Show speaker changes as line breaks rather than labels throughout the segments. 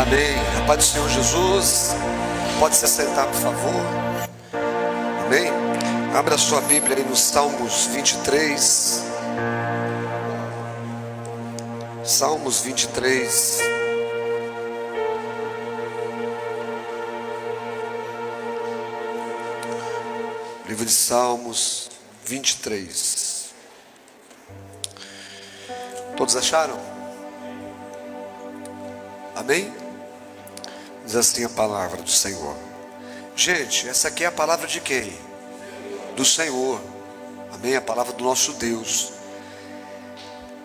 Amém. A paz do Senhor Jesus. Pode se assentar, por favor. Amém. Abra sua Bíblia aí no Salmos 23. Salmos 23. Livro de Salmos 23. Todos acharam? Amém? Diz assim a palavra do Senhor. Gente, essa aqui é a palavra de quem? Do Senhor. Amém? A palavra do nosso Deus.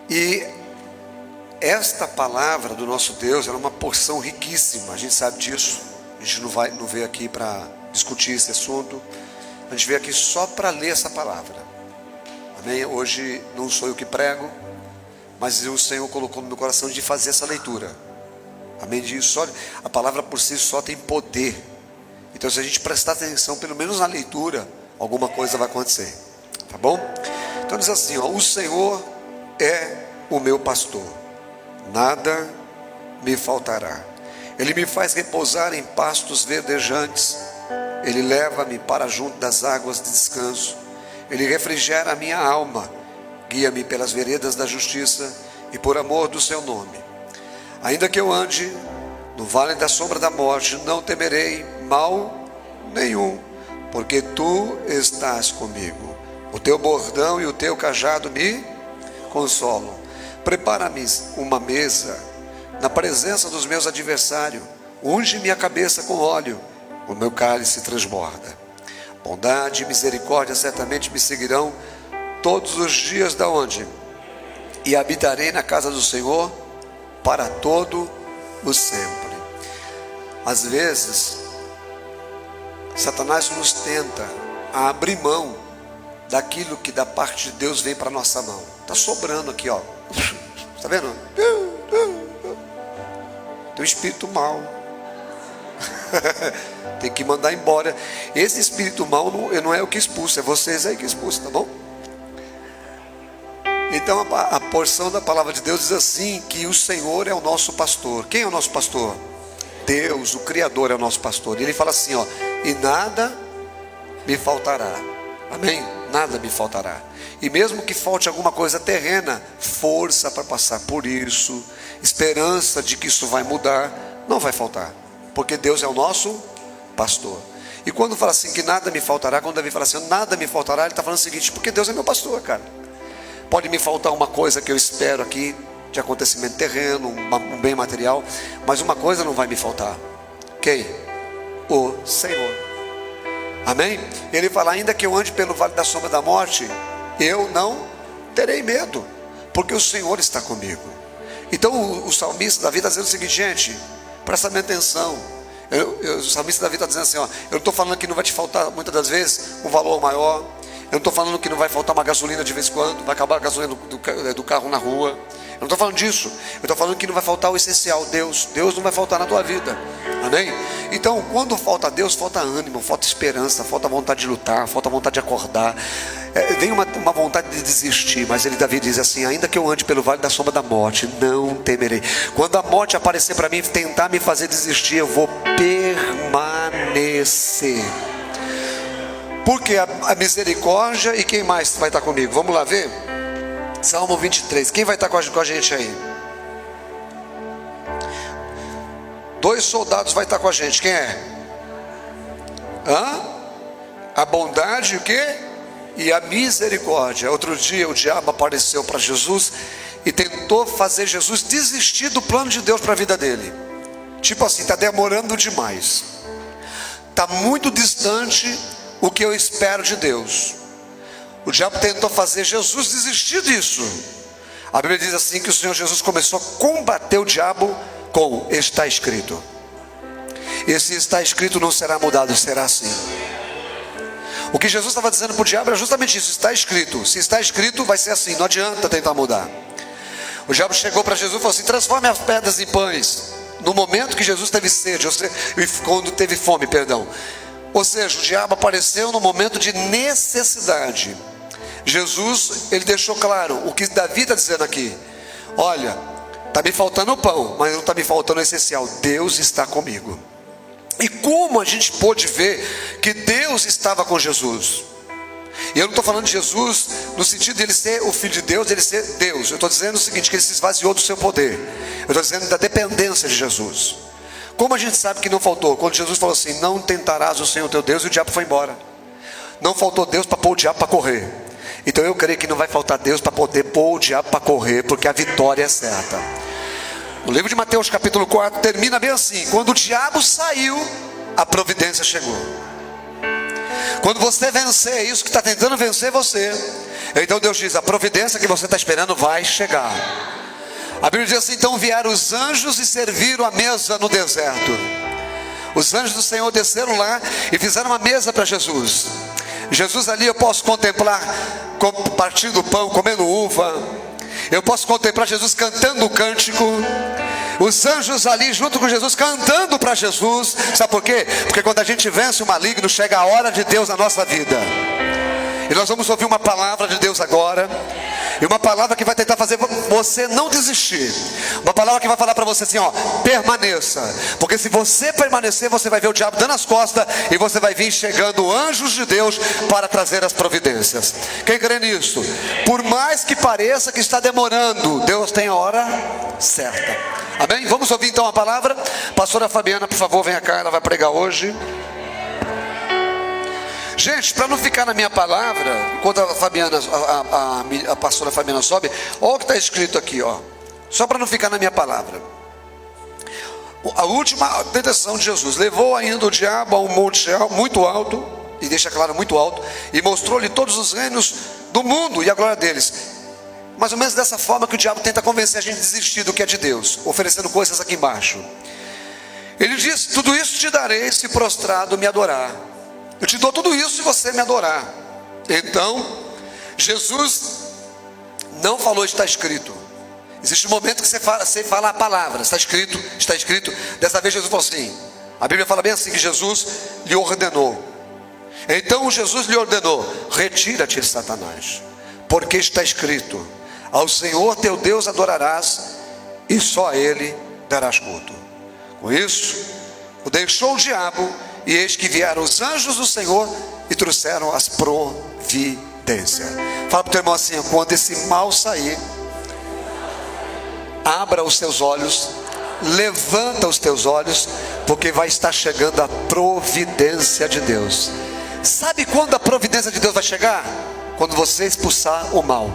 E esta palavra do nosso Deus, ela é uma porção riquíssima. A gente sabe disso. A gente não veio aqui para discutir esse assunto. A gente veio aqui só para ler essa palavra. Amém? Hoje não sou eu que prego, mas o Senhor colocou no meu coração de fazer essa leitura. Amém? Só, a palavra por si só tem poder. Então, se a gente prestar atenção, pelo menos na leitura, alguma coisa vai acontecer. Tá bom? Então diz assim, ó: o Senhor é o meu pastor, nada me faltará. Ele me faz repousar em pastos verdejantes. Ele leva-me para junto das águas de descanso. Ele refrigera a minha alma. Guia-me pelas veredas da justiça e por amor do seu nome. Ainda que eu ande no vale da sombra da morte, não temerei mal nenhum, porque tu estás comigo. O teu bordão e o teu cajado me consolam. Prepara-me uma mesa na presença dos meus adversários. Unge minha cabeça com óleo, o meu cálice transborda. Bondade e misericórdia certamente me seguirão todos os dias da onde? E habitarei na casa do Senhor para todo o sempre. Às vezes, Satanás nos tenta a abrir mão daquilo que da parte de Deus vem para a nossa mão. Está sobrando aqui, ó. Está vendo? Tem um espírito mau. Tem que mandar embora. Esse espírito mau não é o que expulsa, é vocês aí que expulsam, tá bom? Então a porção da palavra de Deus diz assim, que o Senhor é o nosso pastor. Quem é o nosso pastor? Deus, o Criador é o nosso pastor. E ele fala assim, ó: e nada me faltará. Amém? Nada me faltará. E mesmo que falte alguma coisa terrena, força para passar por isso, esperança de que isso vai mudar, não vai faltar, porque Deus é o nosso pastor. E quando fala assim que nada me faltará, quando Davi fala assim, nada me faltará, ele está falando o seguinte: porque Deus é meu pastor, cara. Pode me faltar uma coisa que eu espero aqui, de acontecimento terreno, um bem material, mas uma coisa não vai me faltar. Quem? O Senhor. Amém? Ele fala, ainda que eu ande pelo vale da sombra da morte, eu não terei medo, porque o Senhor está comigo. Então o salmista Davi está dizendo o seguinte, gente, presta bem atenção. O salmista Davi está dizendo assim, ó: eu não estou falando que não vai te faltar muitas das vezes um valor maior. Eu não estou falando que não vai faltar uma gasolina de vez em quando, vai acabar a gasolina do carro na rua. Eu não estou falando disso. Eu estou falando que não vai faltar o essencial, Deus. Deus não vai faltar na tua vida. Amém? Então, quando falta Deus, falta ânimo, falta esperança, falta vontade de lutar, falta vontade de acordar. Vem uma vontade de desistir, mas Davi diz assim: ainda que eu ande pelo vale da sombra da morte, não temerei. Quando a morte aparecer para mim, tentar me fazer desistir, eu vou permanecer. Porque a misericórdia, e quem mais vai estar comigo? Vamos lá ver? Salmo 23. Quem vai estar com a gente aí? 2 soldados vai estar com a gente. Quem é? A bondade e o quê? E a misericórdia. Outro dia o diabo apareceu para Jesus e tentou fazer Jesus desistir do plano de Deus para a vida dele. Tipo assim, está demorando demais. Está muito distante o que eu espero de Deus. O diabo tentou fazer Jesus desistir disso. A Bíblia diz assim que o Senhor Jesus começou a combater o diabo com está escrito. E se está escrito não será mudado, será assim. O que Jesus estava dizendo para o diabo era justamente isso: está escrito. Se está escrito vai ser assim, não adianta tentar mudar. O diabo chegou para Jesus e falou assim: transforme as pedras em pães. No momento que Jesus teve sede, quando teve fome, perdão. Ou seja, o diabo apareceu no momento de necessidade. Jesus, ele deixou claro o que Davi está dizendo aqui: olha, Está me faltando o pão, mas não está me faltando o essencial. Deus está comigo. E como a gente pôde ver que Deus estava com Jesus? E eu não estou falando de Jesus no sentido de ele ser o Filho de Deus, de ele ser Deus. Eu estou dizendo o seguinte, que ele se esvaziou do seu poder. Eu estou dizendo da dependência de Jesus. Como a gente sabe que não faltou? Quando Jesus falou assim, não tentarás o Senhor teu Deus, e o diabo foi embora. Não faltou Deus para pôr o diabo para correr. Então eu creio que não vai faltar Deus para poder pôr o diabo para correr, porque a vitória é certa. O livro de Mateus capítulo 4 termina bem assim: quando o diabo saiu, a providência chegou. Quando você vencer isso que está tentando vencer você, então Deus diz, a providência que você está esperando vai chegar. A Bíblia diz assim, então vieram os anjos e serviram a mesa no deserto. Os anjos do Senhor desceram lá e fizeram uma mesa para Jesus. Jesus ali eu posso contemplar partindo o pão, comendo uva. Eu posso contemplar Jesus cantando o cântico. Os anjos ali junto com Jesus cantando para Jesus. Sabe por quê? Porque quando a gente vence o maligno, chega a hora de Deus na nossa vida. E nós vamos ouvir uma palavra de Deus agora. E uma palavra que vai tentar fazer você não desistir. Uma palavra que vai falar para você assim, ó, permaneça. Porque se você permanecer, você vai ver o diabo dando as costas, e você vai vir chegando anjos de Deus para trazer as providências. Quem crê nisso? Por mais que pareça que está demorando, Deus tem a hora certa. Amém? Vamos ouvir então a palavra. Pastora Fabiana, por favor, venha cá, ela vai pregar hoje. Gente, para não ficar na minha palavra, enquanto a Fabiana, a pastora Fabiana sobe, olha o que está escrito aqui, ó. Só para não ficar na minha palavra. A última tentação de Jesus: levou ainda o diabo a um monte muito alto, e deixa claro, muito alto, e mostrou-lhe todos os reinos do mundo e a glória deles. Mais ou menos dessa forma que o diabo tenta convencer a gente a desistir do que é de Deus, oferecendo coisas aqui embaixo. Ele diz, tudo isso te darei se prostrado me adorar. Eu te dou tudo isso se você me adorar. Então, Jesus não falou, está escrito. Existe um momento que você fala a palavra, está escrito. Dessa vez Jesus falou assim, a Bíblia fala bem assim, que Jesus lhe ordenou. Então Jesus lhe ordenou, retira-te, Satanás, porque está escrito, ao Senhor teu Deus adorarás, e só a Ele darás culto. Com isso, o deixou o diabo, e eis que vieram os anjos do Senhor e trouxeram as providências. Fala para o teu irmão assim, quando esse mal sair, abra os teus olhos, levanta os teus olhos, porque vai estar chegando a providência de Deus. Sabe quando a providência de Deus vai chegar? Quando você expulsar o mal.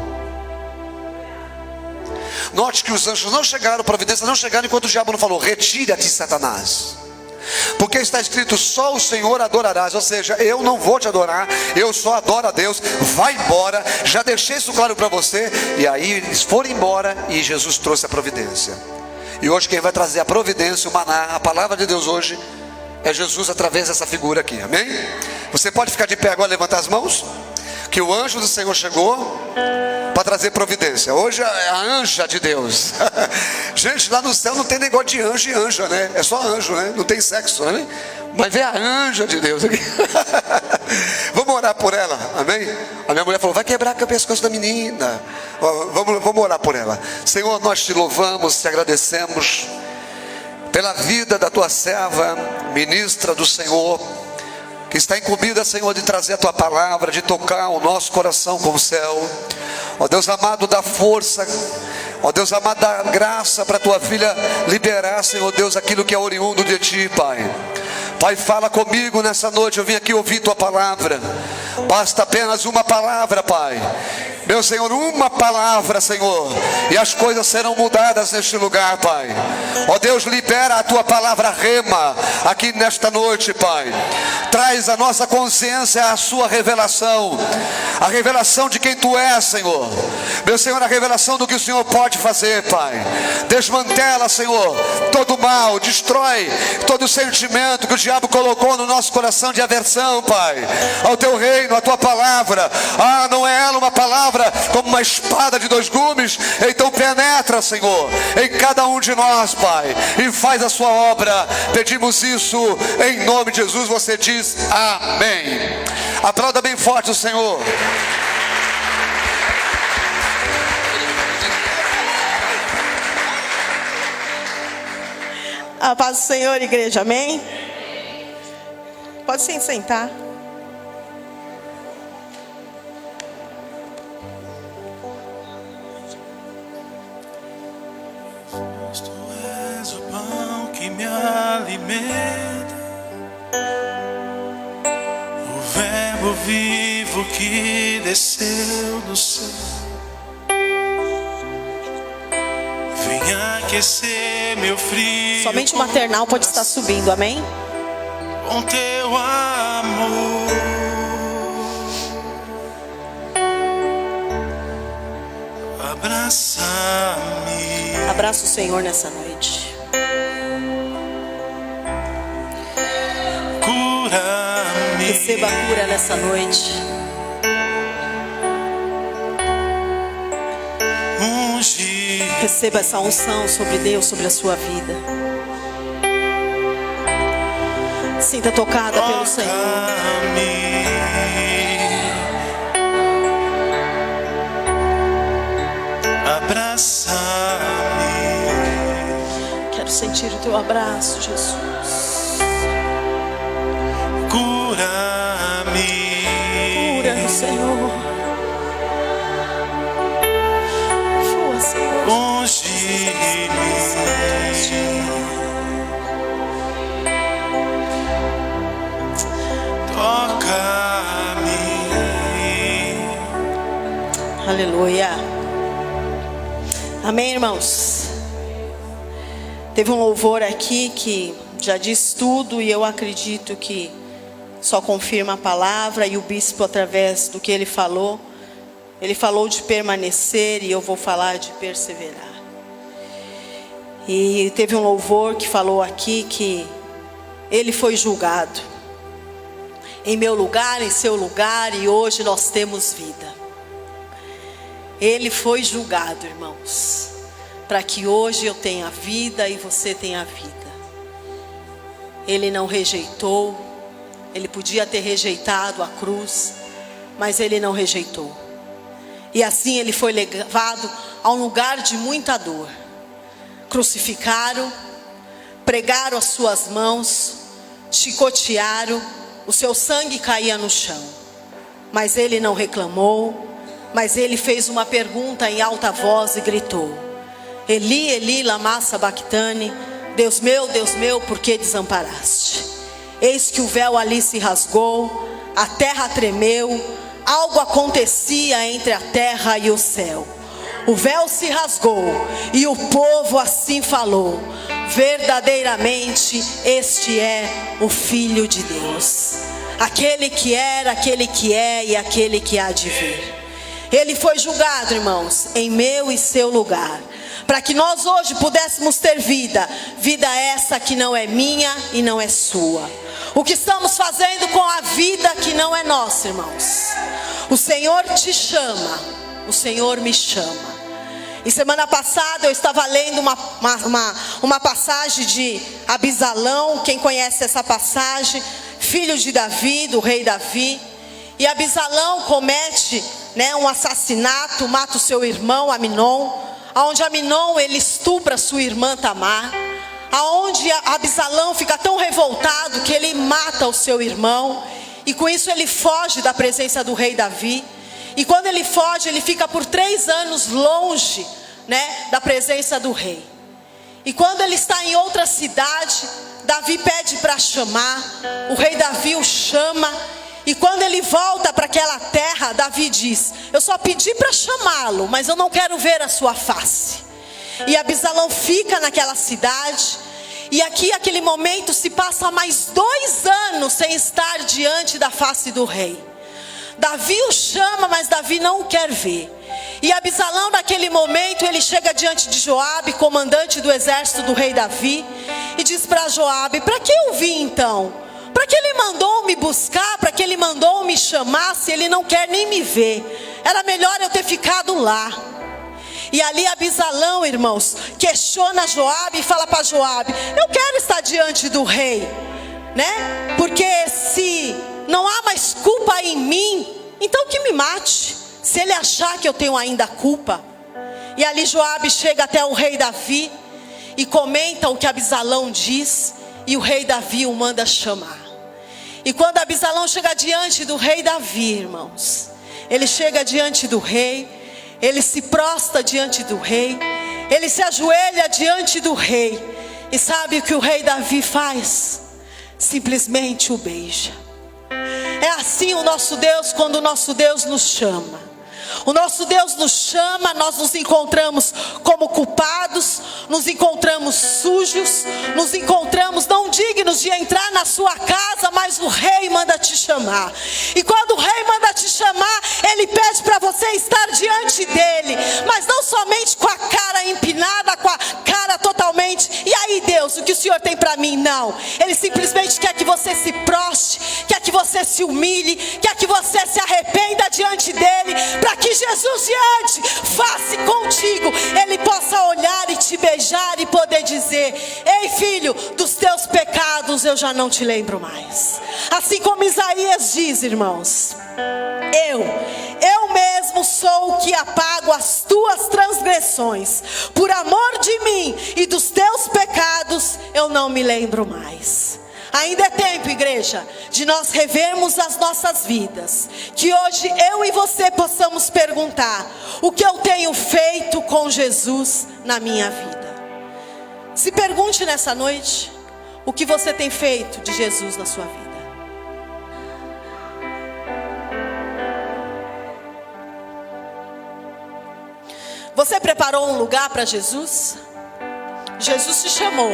Note que os anjos não chegaram, a providência não chegaram, enquanto o diabo não falou, retira-te, Satanás. Porque está escrito, só o Senhor adorarás. Ou seja, eu não vou te adorar, eu só adoro a Deus. Vai embora, já deixei isso claro para você. E aí eles foram embora, e Jesus trouxe a providência. E hoje quem vai trazer a providência, o maná, a palavra de Deus hoje, é Jesus através dessa figura aqui, amém? Você pode ficar de pé agora, levantar as mãos, que o anjo do Senhor chegou para trazer providência. Hoje é a anja de Deus. Gente, lá no céu não tem negócio de anjo e anja, né? É só anjo, né? Não tem sexo, né? Mas vem a anja de Deus aqui. Vamos orar por ela, amém? A minha mulher falou, vai quebrar o pescoço da menina. Vamos orar por ela. Senhor, nós te louvamos, te agradecemos pela vida da tua serva, ministra do Senhor, que está incumbida, Senhor, de trazer a tua palavra, de tocar o nosso coração com o céu. Ó Deus amado, dá força, ó Deus amado, dá graça para a tua filha liberar, Senhor Deus, aquilo que é oriundo de ti, Pai. Pai, fala comigo nessa noite, eu vim aqui ouvir tua palavra. Basta apenas uma palavra, Pai. Meu Senhor, uma palavra, Senhor, e as coisas serão mudadas neste lugar, Pai. Ó Deus, libera a tua palavra rema aqui nesta noite, Pai. Traz a nossa consciência a sua revelação, a revelação de quem tu és, Senhor. Meu Senhor, a revelação do que o Senhor pode fazer, Pai. Desmantela, Senhor, todo mal, destrói todo sentimento que o diabo colocou no nosso coração de aversão, Pai, ao teu reino, à tua palavra. Ah, não é ela uma palavra como uma espada de dois gumes? Então penetra, Senhor, em cada um de nós, Pai, e faz a sua obra. Pedimos isso em nome de Jesus. Você diz amém. Aplauda bem forte o Senhor.
A paz do Senhor, igreja, amém? Pode se sentar.
Tu és o pão que me alimenta, o verbo vivo que desceu do céu. Vem aquecer meu frio.
Somente o maternal pode estar subindo, amém?
Com teu amor, abraça-me.
Abraça o Senhor nessa noite.
Cura-me.
Receba a cura nessa noite.
Unge.
Receba essa unção sobre Deus, sobre a sua vida. Sinta tocada pelo Senhor.
Abraça-me.
Quero sentir o teu abraço, Jesus.
Cura-me.
Cura, Senhor. Flua, Senhor.
Unge-me. Toca-me.
Aleluia. Amém, irmãos? Teve um louvor aqui que já diz tudo, e eu acredito que só confirma a palavra. E o bispo, através do que ele falou de permanecer, e eu vou falar de perseverar. E teve um louvor que falou aqui que ele foi julgado em meu lugar, em seu lugar, e hoje nós temos vida. Ele foi julgado, irmãos, para que hoje eu tenha vida e você tenha vida. Ele não rejeitou. Ele podia ter rejeitado a cruz, mas ele não rejeitou. E assim ele foi levado a um lugar de muita dor. Crucificaram, pregaram as suas mãos, chicotearam, o seu sangue caía no chão. Mas ele não reclamou. Mas ele fez uma pergunta em alta voz e gritou: Eli, Eli, lama sabachthani, Deus meu, por que desamparaste? Eis que o véu ali se rasgou, a terra tremeu, algo acontecia entre a terra e o céu. O véu se rasgou e o povo assim falou: verdadeiramente este é o Filho de Deus, aquele que era, aquele que é e aquele que há de vir. Ele foi julgado, irmãos, em meu e seu lugar, para que nós hoje pudéssemos ter vida. Vida essa que não é minha e não é sua. O que estamos fazendo com a vida que não é nossa, irmãos? O Senhor te chama, o Senhor me chama. E semana passada eu estava lendo uma passagem de Abisalão. Quem conhece essa passagem? Filho de Davi, do rei Davi. E Abisalão comete um assassinato, mata o seu irmão Aminon, aonde Aminon ele estupra sua irmã Tamar, aonde Abisalão fica tão revoltado que ele mata o seu irmão, e com isso ele foge da presença do rei Davi. E quando ele foge, ele fica por 3 anos longe da presença do rei. E quando ele está em outra cidade, Davi pede para chamar, o rei Davi o chama. E quando ele volta para aquela terra, Davi diz: eu só pedi para chamá-lo, mas eu não quero ver a sua face. E Abisalão fica naquela cidade. E aquele momento se passa mais 2 anos sem estar diante da face do rei. Davi o chama, mas Davi não o quer ver. E Abisalão naquele momento, ele chega diante de Joabe, comandante do exército do rei Davi, e diz para Joabe: para que eu vim então? Para que ele mandou me buscar? Para que ele mandou me chamar? Se ele não quer nem me ver, era melhor eu ter ficado lá. E ali Abisalão, irmãos, questiona Joabe e fala para Joabe: eu quero estar diante do rei, porque se não há mais culpa em mim, então que me mate, se ele achar que eu tenho ainda culpa. E ali Joabe chega até o rei Davi, e comenta o que Absalão diz, e o rei Davi o manda chamar. E quando Absalão chega diante do rei Davi, irmãos, ele chega diante do rei, ele se prostra diante do rei, ele se ajoelha diante do rei, e sabe o que o rei Davi faz? Simplesmente o beija. É assim o nosso Deus, quando o nosso Deus nos chama. O nosso Deus nos chama, nós nos encontramos como culpados, nos encontramos sujos, nos encontramos não dignos de entrar na sua casa, mas o rei manda te chamar. E quando o rei manda te chamar, ele pede para você estar diante dele, mas não somente com a cara empinada, com a cara totalmente, e aí Deus, o que o Senhor tem para mim? Não, ele simplesmente quer que você se prostre, quer que você se humilhe, quer que você se arrependa diante dele, para que Jesus diante, face contigo, ele possa olhar e te beijar e poder dizer: ei filho, dos teus pecados eu já não te lembro mais. Assim como Isaías diz, irmãos, eu mesmo sou o que apago as tuas transgressões, por amor de mim e dos teus pecados eu não me lembro mais. Ainda é tempo, igreja, de nós revermos as nossas vidas. Que hoje eu e você possamos perguntar: o que eu tenho feito com Jesus na minha vida? Se pergunte nessa noite: o que você tem feito de Jesus na sua vida? Você preparou um lugar para Jesus? Jesus te chamou,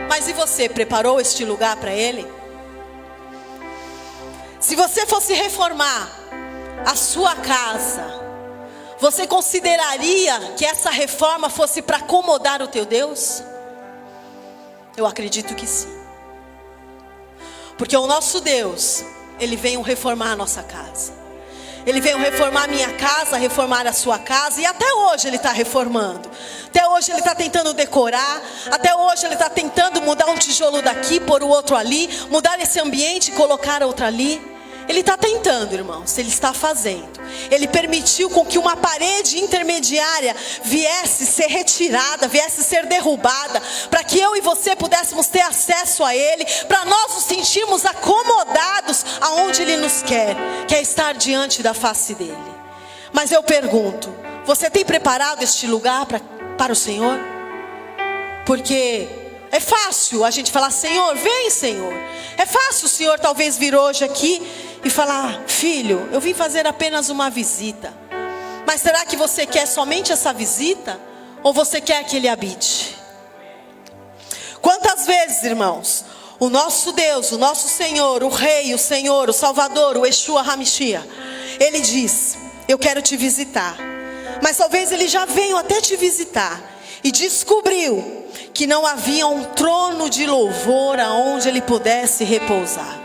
mas e você, preparou este lugar para Ele? Se você fosse reformar a sua casa, você consideraria que essa reforma fosse para acomodar o teu Deus? Eu acredito que sim. Porque o nosso Deus, Ele veio reformar a nossa casa. Ele veio reformar a minha casa, reformar a sua casa. E até hoje Ele está reformando. Até hoje Ele está tentando decorar. Até hoje Ele está tentando mudar um tijolo daqui, pôr o outro ali, mudar esse ambiente e colocar outro ali. Ele está tentando, irmãos. Ele está fazendo. Ele permitiu com que uma parede intermediária viesse ser retirada, viesse ser derrubada, para que eu e você pudéssemos ter acesso a Ele, para nós nos sentirmos acomodados aonde Ele nos quer, que é estar diante da face dEle. Mas eu pergunto: você tem preparado este lugar para o Senhor? Porque é fácil a gente falar: Senhor, vem Senhor. É fácil o Senhor talvez vir hoje aqui e falar: filho, eu vim fazer apenas uma visita. Mas será que você quer somente essa visita? Ou você quer que Ele habite? Quantas vezes, irmãos, o nosso Deus, o nosso Senhor, o Rei, o Senhor, o Salvador, o Yeshua HaMashiach, Ele diz: eu quero te visitar. Mas talvez Ele já veio até te visitar e descobriu que não havia um trono de louvor aonde Ele pudesse repousar.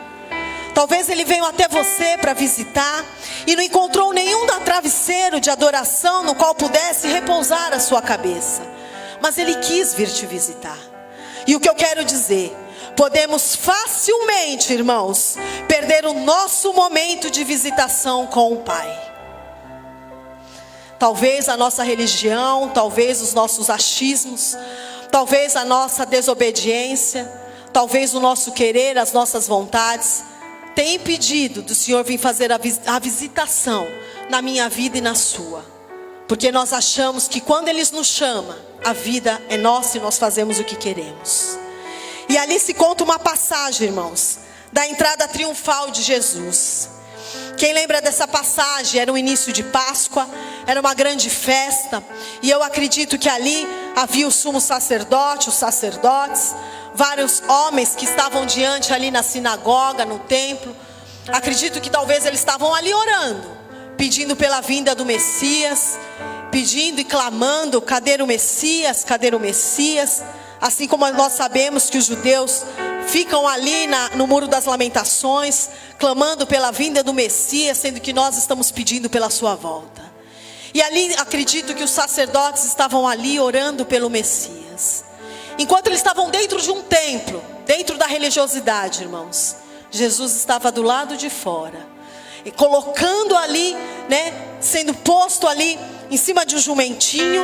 Talvez Ele veio até você para visitar e não encontrou nenhum travesseiro de adoração no qual pudesse repousar a sua cabeça. Mas Ele quis vir te visitar. E o que eu quero dizer: podemos facilmente, irmãos, perder o nosso momento de visitação com o Pai. Talvez a nossa religião, talvez os nossos achismos, talvez a nossa desobediência, talvez o nosso querer, as nossas vontades, tem impedido do Senhor vir fazer a visitação na minha vida e na sua. Porque nós achamos que quando Ele nos chama, a vida é nossa e nós fazemos o que queremos. E ali se conta uma passagem, irmãos, da entrada triunfal de Jesus. Quem lembra dessa passagem? Era o início de Páscoa, era uma grande festa. E eu acredito que ali havia o sumo sacerdote, os sacerdotes, vários homens que estavam diante ali na sinagoga, no templo. Acredito que talvez eles estavam ali orando, pedindo pela vinda do Messias, pedindo e clamando: cadê o Messias? Cadê o Messias? Assim como nós sabemos que os judeus ficam ali no Muro das Lamentações, clamando pela vinda do Messias, sendo que nós estamos pedindo pela sua volta. E ali acredito que os sacerdotes estavam ali orando pelo Messias. Enquanto eles estavam dentro de um templo, dentro da religiosidade, irmãos, Jesus estava do lado de fora, e colocando ali, sendo posto ali em cima de um jumentinho,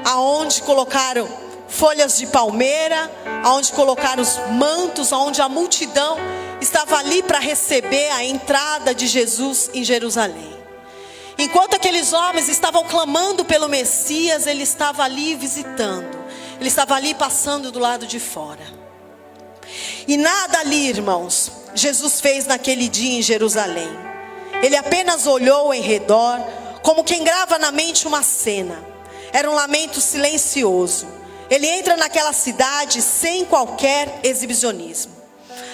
aonde colocaram folhas de palmeira, onde colocaram os mantos, onde a multidão estava ali para receber a entrada de Jesus em Jerusalém. Enquanto aqueles homens estavam clamando pelo Messias, ele estava ali visitando, ele estava ali passando do lado de fora. E nada ali, irmãos, Jesus fez naquele dia em Jerusalém. Ele apenas olhou em redor, como quem grava na mente uma cena. Era um lamento silencioso. Ele entra naquela cidade sem qualquer exibicionismo.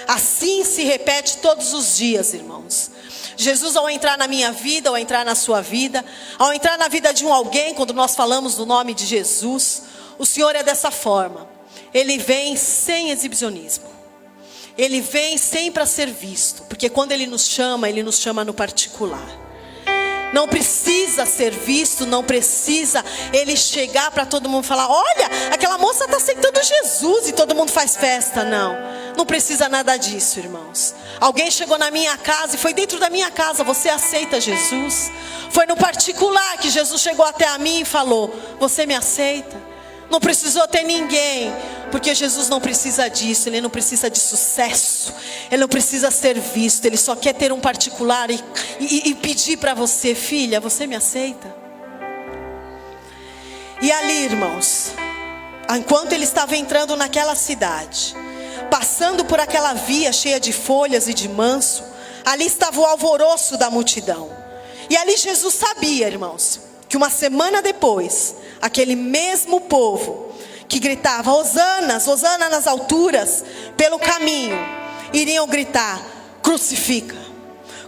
Assim se repete todos os dias, irmãos. Jesus, ao entrar na minha vida, ao entrar na sua vida, ao entrar na vida de alguém, quando nós falamos do nome de Jesus, o Senhor é dessa forma. Ele vem sem exibicionismo. Ele vem sem para ser visto, porque quando Ele nos chama no particular. Não precisa ser visto, não precisa Ele chegar para todo mundo falar: olha, aquela moça está aceitando Jesus e todo mundo faz festa. Não precisa nada disso, irmãos. Alguém chegou na minha casa e foi dentro da minha casa: você aceita Jesus? Foi no particular que Jesus chegou até a mim e falou: você me aceita? Não precisou ter ninguém, porque Jesus não precisa disso. Ele não precisa de sucesso, Ele não precisa ser visto. Ele só quer ter um particular e pedir para você: filha, você me aceita? E ali, irmãos, enquanto ele estava entrando naquela cidade, passando por aquela via cheia de folhas e de manso, ali estava o alvoroço da multidão. E ali Jesus sabia, irmãos, que uma semana depois, aquele mesmo povo que gritava: Hosanas, Hosana nas alturas, pelo caminho, iriam gritar: crucifica,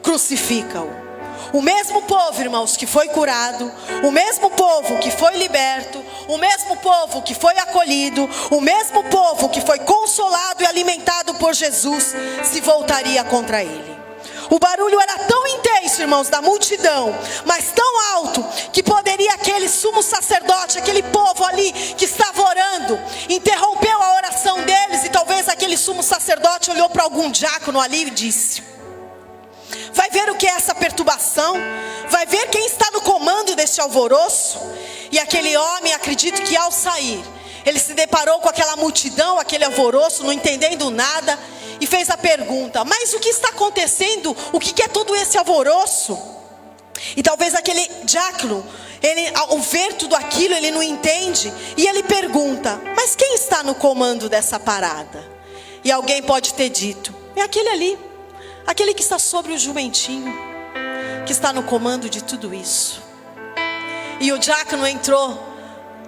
crucifica-o. O mesmo povo, irmãos, que foi curado, o mesmo povo que foi liberto, o mesmo povo que foi acolhido, o mesmo povo que foi consolado e alimentado por Jesus, se voltaria contra ele. O barulho era tão intenso, irmãos, da multidão, mas tão alto, que poderia aquele sumo sacerdote, aquele povo ali que estava orando, interrompeu a oração deles. E talvez aquele sumo sacerdote olhou para algum diácono ali e disse: vai ver o que é essa perturbação? Vai ver quem está no comando deste alvoroço? E aquele homem, acredito que ao sair, ele se deparou com aquela multidão, aquele alvoroço, não entendendo nada, e fez a pergunta: mas o que está acontecendo? O que é todo esse alvoroço? E talvez aquele diácono, ele, ao ver tudo aquilo, ele não entende, e ele pergunta: mas quem está no comando dessa parada? E alguém pode ter dito: é aquele ali, aquele que está sobre o jumentinho, que está no comando de tudo isso. E o diácono entrou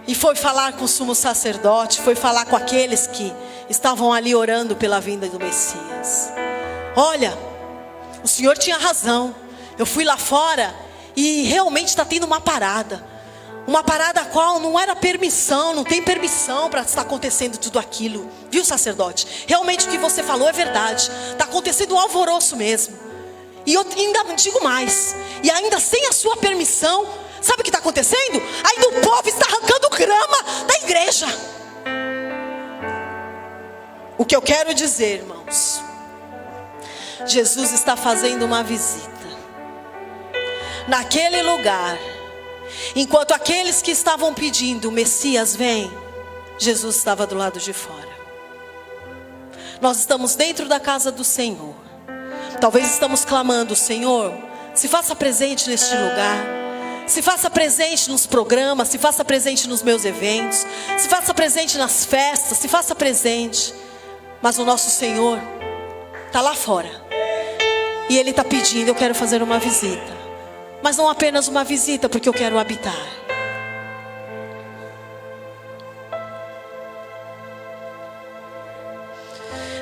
e foi falar com o sumo sacerdote, foi falar com aqueles que estavam ali orando pela vinda do Messias. Olha, o senhor tinha razão. Eu fui lá fora e realmente está tendo uma parada a qual não era permissão, não tem permissão para estar acontecendo tudo aquilo. Viu, sacerdote? Realmente o que você falou é verdade. Está acontecendo um alvoroço mesmo. E eu ainda digo mais, e ainda sem a sua permissão, sabe o que está acontecendo? Ainda o povo está arrancando grama da igreja. O que eu quero dizer, irmãos, Jesus está fazendo uma visita naquele lugar. Enquanto aqueles que estavam pedindo: o Messias vem, Jesus estava do lado de fora. Nós estamos dentro da casa do Senhor. Talvez estamos clamando: Senhor, se faça presente neste lugar, se faça presente nos programas, se faça presente nos meus eventos, se faça presente nas festas, se faça presente. Mas o nosso Senhor está lá fora, e Ele está pedindo: eu quero fazer uma visita. Mas não apenas uma visita, porque eu quero habitar.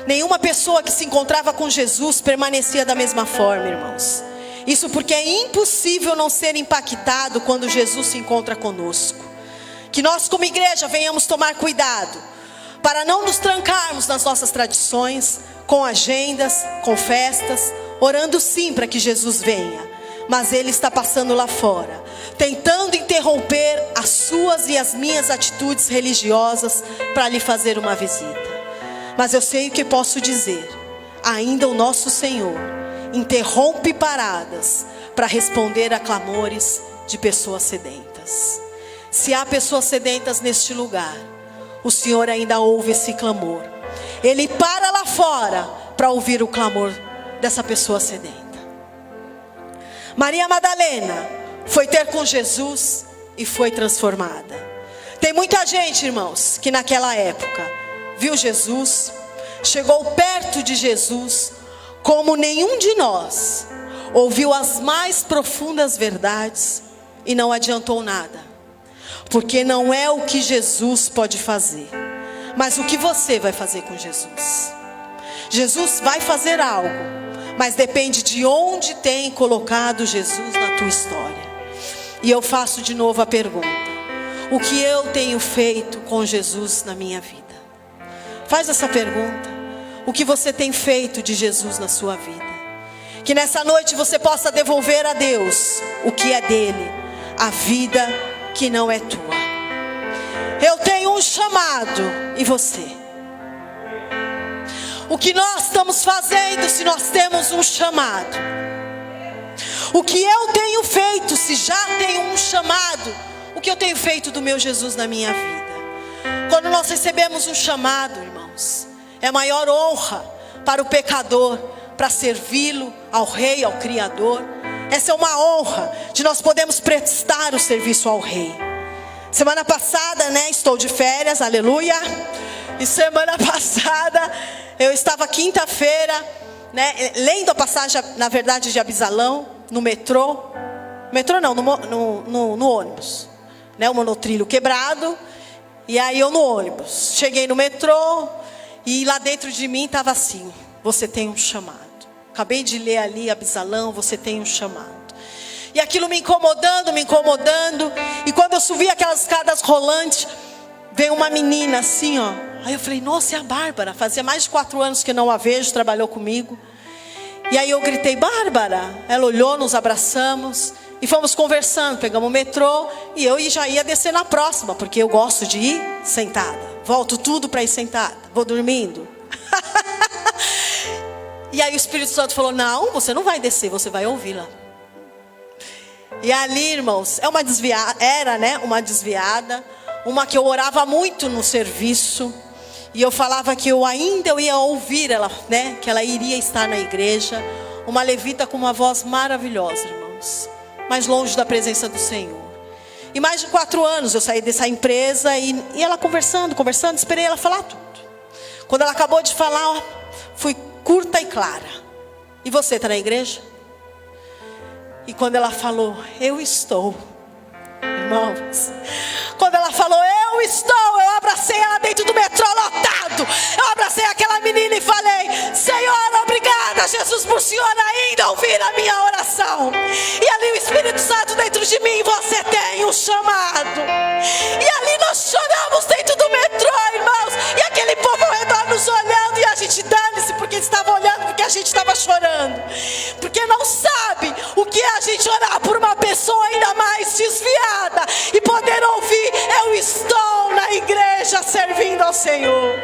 Nenhuma pessoa que se encontrava com Jesus permanecia da mesma forma, irmãos. Isso porque é impossível não ser impactado quando Jesus se encontra conosco. Que nós como igreja venhamos tomar cuidado para não nos trancarmos nas nossas tradições, com agendas, com festas, orando sim para que Jesus venha. Mas Ele está passando lá fora, tentando interromper as suas e as minhas atitudes religiosas para lhe fazer uma visita. Mas eu sei o que posso dizer: ainda o nosso Senhor interrompe paradas para responder a clamores de pessoas sedentas. Se há pessoas sedentas neste lugar, o Senhor ainda ouve esse clamor. Ele para lá fora para ouvir o clamor dessa pessoa sedenta. Maria Madalena foi ter com Jesus e foi transformada. Tem muita gente, irmãos, que naquela época viu Jesus, chegou perto de Jesus, como nenhum de nós ouviu as mais profundas verdades e não adiantou nada, porque não é o que Jesus pode fazer, mas o que você vai fazer com Jesus. Jesus vai fazer algo, mas depende de onde tem colocado Jesus na tua história. E eu faço de novo a pergunta: o que eu tenho feito com Jesus na minha vida? Faz essa pergunta. O que você tem feito de Jesus na sua vida? Que nessa noite você possa devolver a Deus o que é dele, a vida que não é tua. Eu tenho um chamado, e você? O que nós estamos fazendo se nós temos um chamado? O que eu tenho feito se já tenho um chamado? O que eu tenho feito do meu Jesus na minha vida? Quando nós recebemos um chamado, irmãos, é a maior honra para o pecador, para servi-lo ao Rei, ao Criador. Essa é uma honra de nós podermos prestar o serviço ao Rei. Semana passada, estou de férias, aleluia. E semana passada, eu estava quinta-feira, lendo a passagem, na verdade, de Absalão, no metrô. Metrô não, no ônibus. O monotrilho quebrado. E aí eu no ônibus. Cheguei no metrô e lá dentro de mim estava assim: você tem um chamado. Acabei de ler ali Absalão, você tem um chamado. E aquilo me incomodando. E quando eu subi aquelas escadas rolantes, veio uma menina assim, ó. Aí eu falei: nossa, é a Bárbara. Fazia mais de 4 anos que não a vejo, trabalhou comigo. E aí eu gritei: Bárbara. Ela olhou, nos abraçamos e fomos conversando. Pegamos o metrô e eu já ia descer na próxima, porque eu gosto de ir sentada. Volto tudo para ir sentada. Vou dormindo. E aí o Espírito Santo falou: não, você não vai descer, você vai ouvi-la. E ali, irmãos, uma desviada, uma que eu orava muito no serviço. E eu falava que eu ia ouvir ela, que ela iria estar na igreja. Uma levita com uma voz maravilhosa, irmãos, mas longe da presença do Senhor. E mais de 4 anos eu saí dessa empresa e ela conversando, esperei ela falar tudo. Quando ela acabou de falar, fui curta e clara: e você está na igreja? E quando ela falou: eu estou, irmãos, quando ela falou eu estou, eu abracei ela dentro do metrô lotado. Eu abracei aquela menina e falei: Senhor, obrigada, Jesus, por o Senhor ainda ouvir a minha oração. E ali o Espírito Santo dentro de mim: você tem um chamado. E ali nós choramos dentro do metrô, irmãos, e aquele povo ao redor nos olhando, e a gente dane-se, porque eles estavam olhando, porque a gente estava chorando, porque não sabe o que é a gente orar por uma pessoa ainda mais desviada e poder ouvir: eu estou na igreja servindo ao Senhor.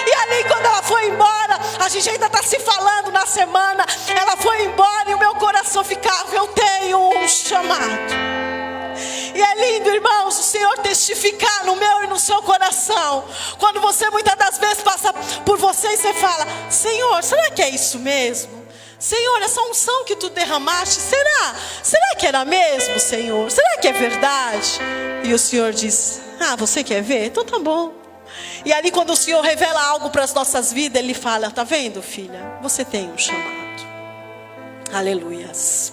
E ali quando ela foi embora, a gente ainda está se falando na semana, ela foi embora e o meu coração ficava: eu tenho um chamado. E é lindo, irmãos, o Senhor testificar no meu e no seu coração. Quando você muitas das vezes passa por você e você fala: Senhor, será que é isso mesmo? Senhor, essa unção que tu derramaste, será que era mesmo, Senhor? Será que é verdade? E o Senhor diz: você quer ver? Então tá bom. E ali quando o Senhor revela algo para as nossas vidas, Ele fala: tá vendo, filha? Você tem um chamado. Aleluias.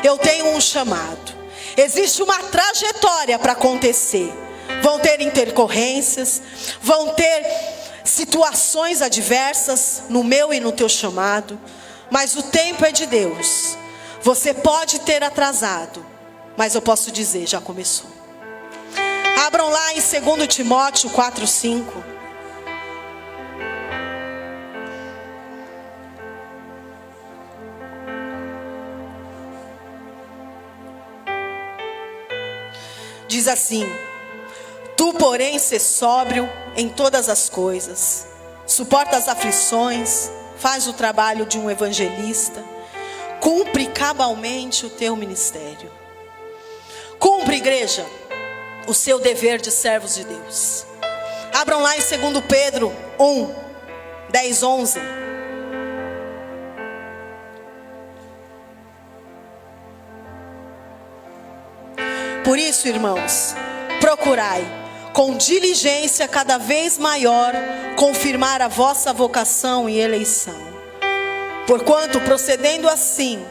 Eu tenho um chamado. Existe uma trajetória para acontecer. Vão ter intercorrências, vão ter situações adversas no meu e no teu chamado, mas o tempo é de Deus. Você pode ter atrasado, mas eu posso dizer: já começou. Abram lá em 2 Timóteo 4:5. Diz assim: tu, porém, sê sóbrio em todas as coisas, suporta as aflições, faz o trabalho de um evangelista, cumpre cabalmente o teu ministério. Cumpre, igreja. o seu dever de servos de Deus. Abram lá em 2 Pedro 1, 10, 11. Por isso, irmãos, procurai com diligência cada vez maior confirmar a vossa vocação e eleição. Porquanto, procedendo assim,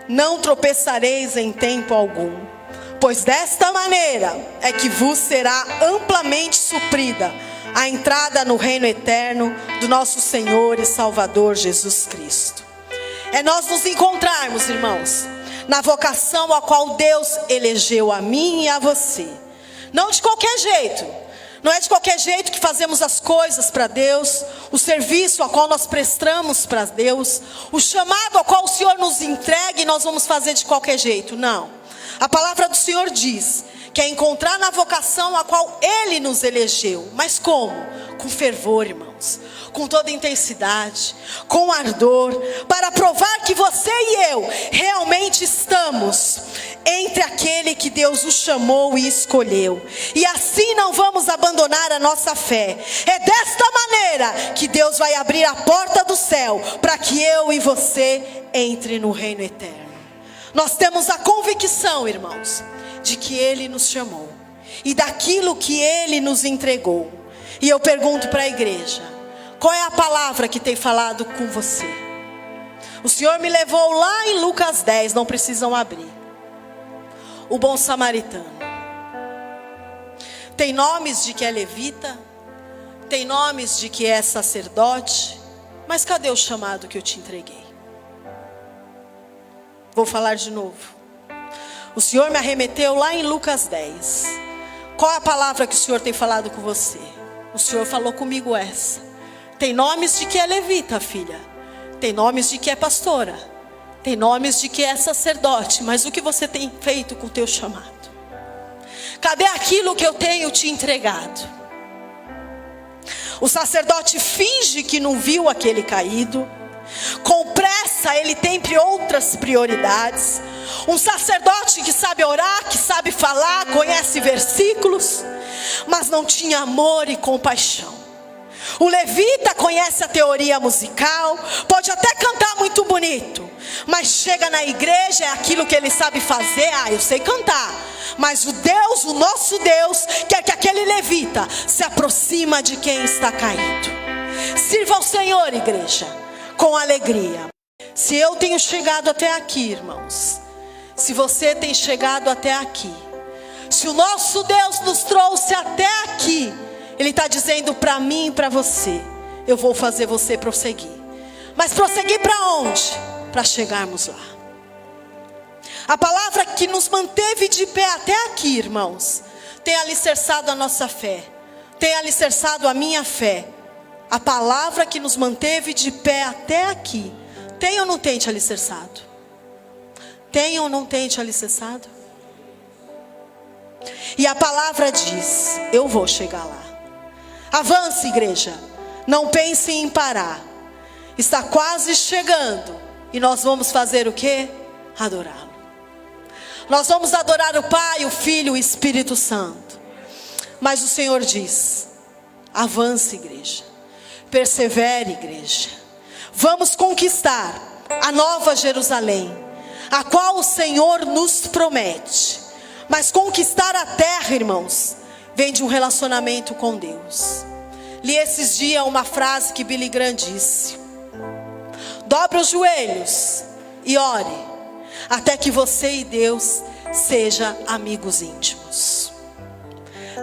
não tropeçareis em tempo algum, pois desta maneira é que vos será amplamente suprida a entrada no reino eterno do nosso Senhor e Salvador Jesus Cristo. É nós nos encontrarmos, irmãos, na vocação a qual Deus elegeu a mim e a você. Não de qualquer jeito. Não é de qualquer jeito que fazemos as coisas para Deus, o serviço a qual nós prestamos para Deus, o chamado a qual o Senhor nos entrega e nós vamos fazer de qualquer jeito. Não. A palavra do Senhor diz que é encontrar na vocação a qual Ele nos elegeu. Mas como? Com fervor, irmãos. Com toda intensidade, com ardor, para provar que você e eu realmente estamos entre aquele que Deus o chamou e escolheu. E assim não vamos abandonar a nossa fé. É desta maneira que Deus vai abrir a porta do céu para que eu e você entre no reino eterno. Nós temos a convicção, irmãos, de que Ele nos chamou e daquilo que Ele nos entregou. E eu pergunto para a igreja: qual é a palavra que tem falado com você? O Senhor me levou lá em Lucas 10, não precisam abrir. O bom samaritano. Tem nomes de que é levita, tem nomes de que é sacerdote, mas cadê o chamado que eu te entreguei? Vou falar de novo. O Senhor me arremeteu lá em Lucas 10. Qual é a palavra que o Senhor tem falado com você? O Senhor falou comigo essa. Tem nomes de que é levita, filha. Tem nomes de que é pastora. Tem nomes de que é sacerdote. Mas o que você tem feito com o teu chamado? Cadê aquilo que eu tenho te entregado? O sacerdote finge que não viu aquele caído. Com pressa ele tem outras prioridades. Um sacerdote que sabe orar, que sabe falar, conhece versículos, mas não tinha amor e compaixão. O levita conhece a teoria musical, pode até cantar muito bonito, mas chega na igreja, é aquilo que ele sabe fazer. Eu sei cantar, mas o nosso Deus, quer que aquele levita se aproxima de quem está caído. Sirva ao Senhor, igreja, com alegria. Se eu tenho chegado até aqui, irmãos, se você tem chegado até aqui, se o nosso Deus nos trouxe até aqui, Ele está dizendo para mim e para você: eu vou fazer você prosseguir. Mas prosseguir para onde? Para chegarmos lá. A palavra que nos manteve de pé até aqui, irmãos, tem alicerçado a nossa fé, tem alicerçado a minha fé. A palavra que nos manteve de pé até aqui, tem ou não tem te alicerçado? Tem ou não tem te alicerçado? E a palavra diz: eu vou chegar lá. Avance, igreja, não pense em parar. Está quase chegando. E nós vamos fazer o quê? Adorá-lo. Nós vamos adorar o Pai, o Filho e o Espírito Santo. Mas o Senhor diz: avance, igreja. Persevere, igreja. Vamos conquistar a nova Jerusalém, a qual o Senhor nos promete. Mas conquistar a terra, irmãos, vem de um relacionamento com Deus. Li esses dias uma frase que Billy Graham disse: dobre os joelhos e ore, até que você e Deus sejam amigos íntimos.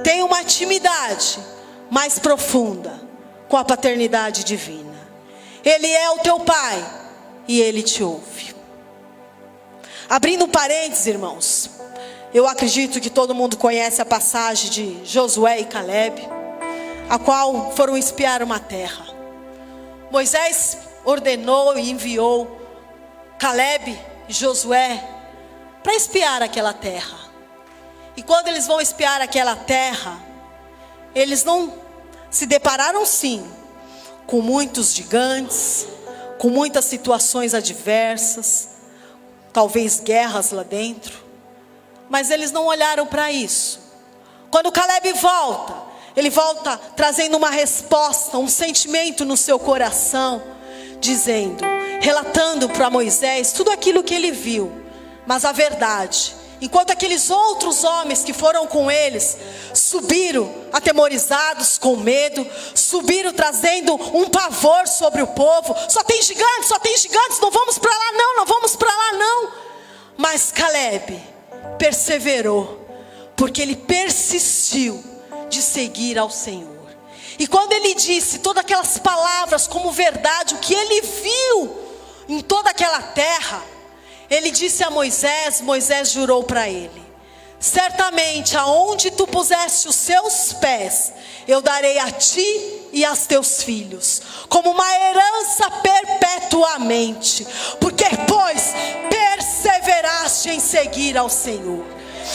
Tenha uma intimidade mais profunda com a paternidade divina. Ele é o teu Pai e Ele te ouve. Abrindo um parênteses, irmãos, eu acredito que todo mundo conhece a passagem de Josué e Caleb, a qual foram espiar uma terra. Moisés ordenou e enviou Caleb e Josué para espiar aquela terra. E quando eles vão espiar aquela terra, eles não se depararam sim com muitos gigantes, com muitas situações adversas, talvez guerras lá dentro. Mas eles não olharam para isso. Quando Caleb volta, ele volta trazendo uma resposta, um sentimento no seu coração, dizendo, relatando para Moisés tudo aquilo que ele viu. Mas a verdade, enquanto aqueles outros homens que foram com eles subiram atemorizados, com medo, subiram trazendo um pavor sobre o povo. Só tem gigantes, não vamos para lá não, não vamos para lá não. Mas Caleb perseverou, porque ele persistiu de seguir ao Senhor. E quando ele disse todas aquelas palavras como verdade, o que ele viu em toda aquela terra, ele disse a Moisés, Moisés jurou para ele: certamente aonde tu puseste os seus pés, eu darei a ti e aos teus filhos, como uma herança perpetuamente, porque pois perseveraste em seguir ao Senhor.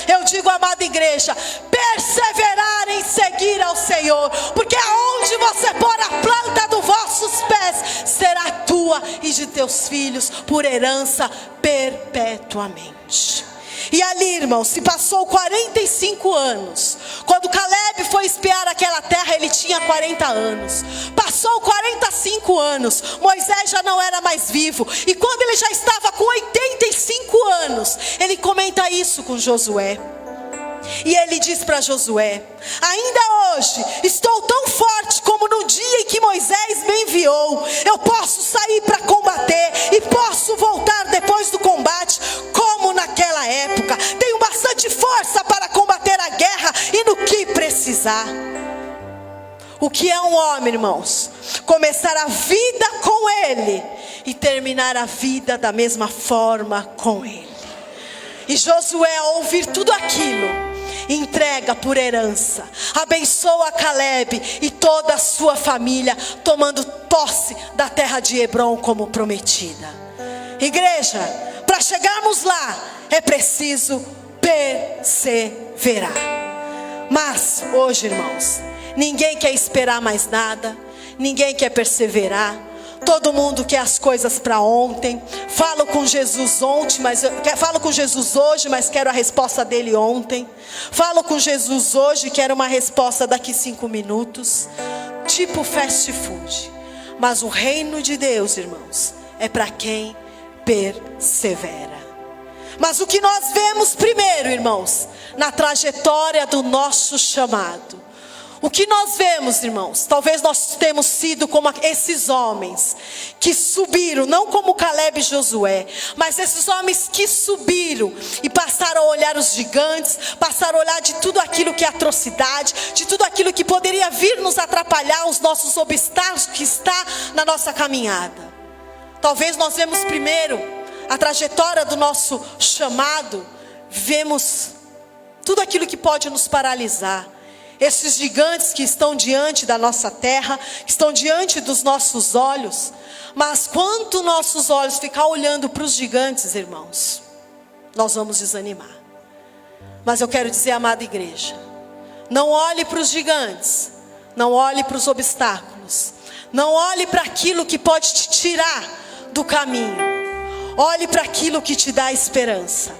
Eu digo, amada igreja, perseverar em seguir ao Senhor, porque aonde você pôr a planta dos vossos pés, será tua e de teus filhos, por herança perpetuamente. E ali, irmão, se passou 45 anos. Quando Caleb foi espiar aquela terra, ele tinha 40 anos. Passou 45 anos, Moisés já não era mais vivo. E quando ele já estava com 85 anos, ele comenta isso com Josué. E ele diz para Josué: ainda hoje estou tão forte como no dia em que Moisés me enviou. Eu posso sair para combater e posso voltar depois do combate como naquela época. Tenho bastante força para combater a guerra e no que precisar. O que é um homem, irmãos? Começar a vida com ele e terminar a vida da mesma forma com ele. E Josué, ao ouvir tudo aquilo, entrega por herança, abençoa Caleb e toda a sua família, tomando posse da terra de Hebrom como prometida. Igreja, para chegarmos lá, é preciso perseverar. Mas hoje, irmãos, ninguém quer esperar mais nada, ninguém quer perseverar. Todo mundo quer as coisas para ontem. Falo com Jesus ontem, falo com Jesus hoje, mas quero a resposta dele ontem. Falo com Jesus hoje, quero uma resposta daqui 5 minutos. Tipo fast food. Mas o reino de Deus, irmãos, é para quem persevera. Mas o que nós vemos primeiro, irmãos, na trajetória do nosso chamado, o que nós vemos, irmãos, talvez nós temos sido como esses homens que subiram, não como Caleb e Josué, mas esses homens que subiram e passaram a olhar os gigantes, passaram a olhar de tudo aquilo que é atrocidade, de tudo aquilo que poderia vir nos atrapalhar, os nossos obstáculos que está na nossa caminhada. Talvez nós vemos primeiro a trajetória do nosso chamado, vemos tudo aquilo que pode nos paralisar. Esses gigantes que estão diante da nossa terra, que estão diante dos nossos olhos. Mas quando nossos olhos ficar olhando para os gigantes, irmãos, nós vamos desanimar. Mas eu quero dizer, amada igreja, não olhe para os gigantes, não olhe para os obstáculos, não olhe para aquilo que pode te tirar do caminho. Olhe para aquilo que te dá esperança.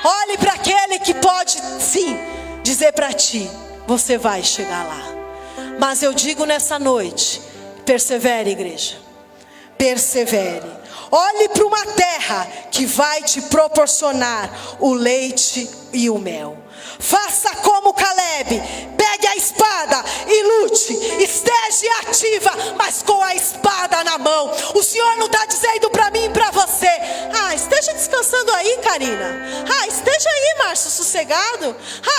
Olhe para aquele que pode sim dizer para ti: você vai chegar lá. Mas eu digo nessa noite, persevere, igreja, persevere. Olhe para uma terra que vai te proporcionar o leite e o mel. Faça como Caleb, pegue a espada e lute, esteja ativa, mas com a espada na mão. O Senhor não está dizendo para mim e para você: esteja descansando aí, Karina. Esteja aí, Márcio, sossegado.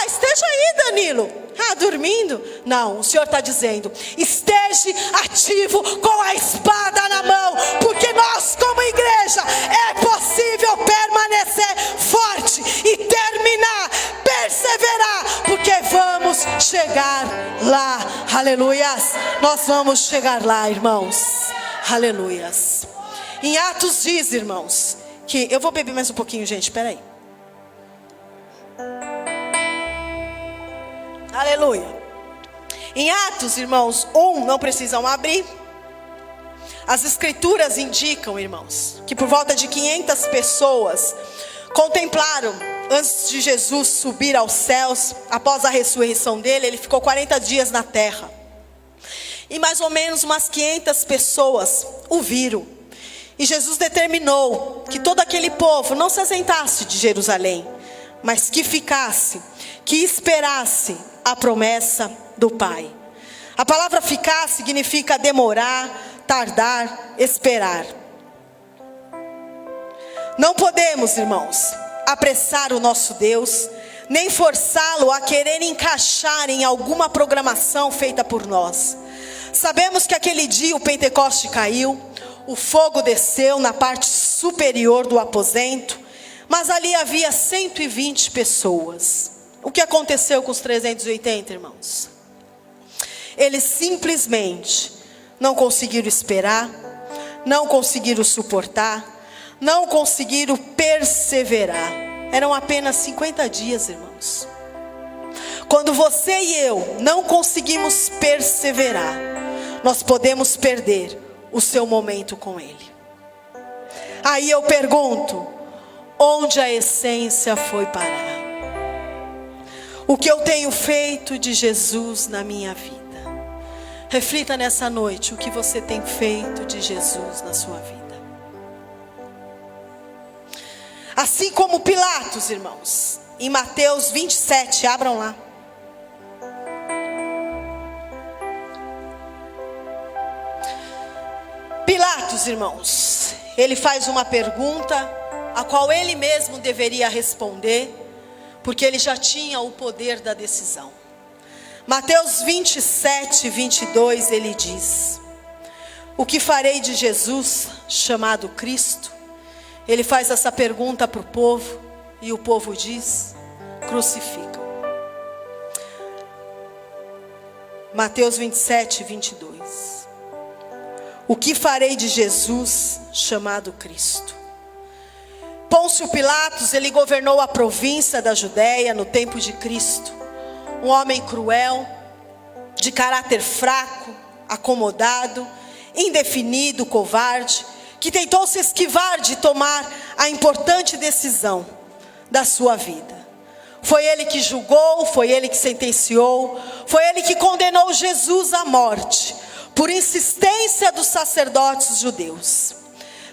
Esteja aí, Danilo, dormindo. Não, o Senhor está dizendo: esteja ativo com a espada na mão, porque nós como igreja é possível permanecer forte e terminar, perseverar, porque vamos chegar lá. Aleluias. Nós vamos chegar lá, irmãos. Aleluias. Em Atos diz, irmãos, que eu vou beber mais um pouquinho, gente, espera aí. Aleluia. Em Atos, irmãos, 1, não precisam abrir. As escrituras indicam, irmãos, que por volta de 500 pessoas contemplaram antes de Jesus subir aos céus, após a ressurreição dele, ele ficou 40 dias na terra. E mais ou menos umas 500 pessoas o viram. E Jesus determinou que todo aquele povo não se assentasse de Jerusalém, mas que ficasse, que esperasse a promessa do Pai. A palavra ficar significa demorar, tardar, esperar. Não podemos, irmãos, apressar o nosso Deus, nem forçá-lo a querer encaixar em alguma programação feita por nós. Sabemos que aquele dia o Pentecoste caiu, o fogo desceu na parte superior do aposento, mas ali havia 120 pessoas. O que aconteceu com os 380, irmãos? Eles simplesmente não conseguiram esperar, não conseguiram suportar, não conseguiram perseverar. Eram apenas 50 dias, irmãos. Quando você e eu não conseguimos perseverar, nós podemos perder o seu momento com Ele. Aí eu pergunto, onde a essência foi parar? O que eu tenho feito de Jesus na minha vida? Reflita nessa noite o que você tem feito de Jesus na sua vida. Assim como Pilatos, irmãos, em Mateus 27, abram lá. Pilatos, irmãos, ele faz uma pergunta, a qual ele mesmo deveria responder, porque ele já tinha o poder da decisão. Mateus 27, 22, ele diz: o que farei de Jesus, chamado Cristo? Ele faz essa pergunta para o povo, e o povo diz: crucificam. Mateus 27, 22. O que farei de Jesus, chamado Cristo? Pôncio Pilatos, ele governou a província da Judéia no tempo de Cristo. Um homem cruel, de caráter fraco, acomodado, indefinido, covarde, que tentou se esquivar de tomar a importante decisão da sua vida. Foi ele que julgou, foi ele que sentenciou, foi ele que condenou Jesus à morte, por insistência dos sacerdotes judeus.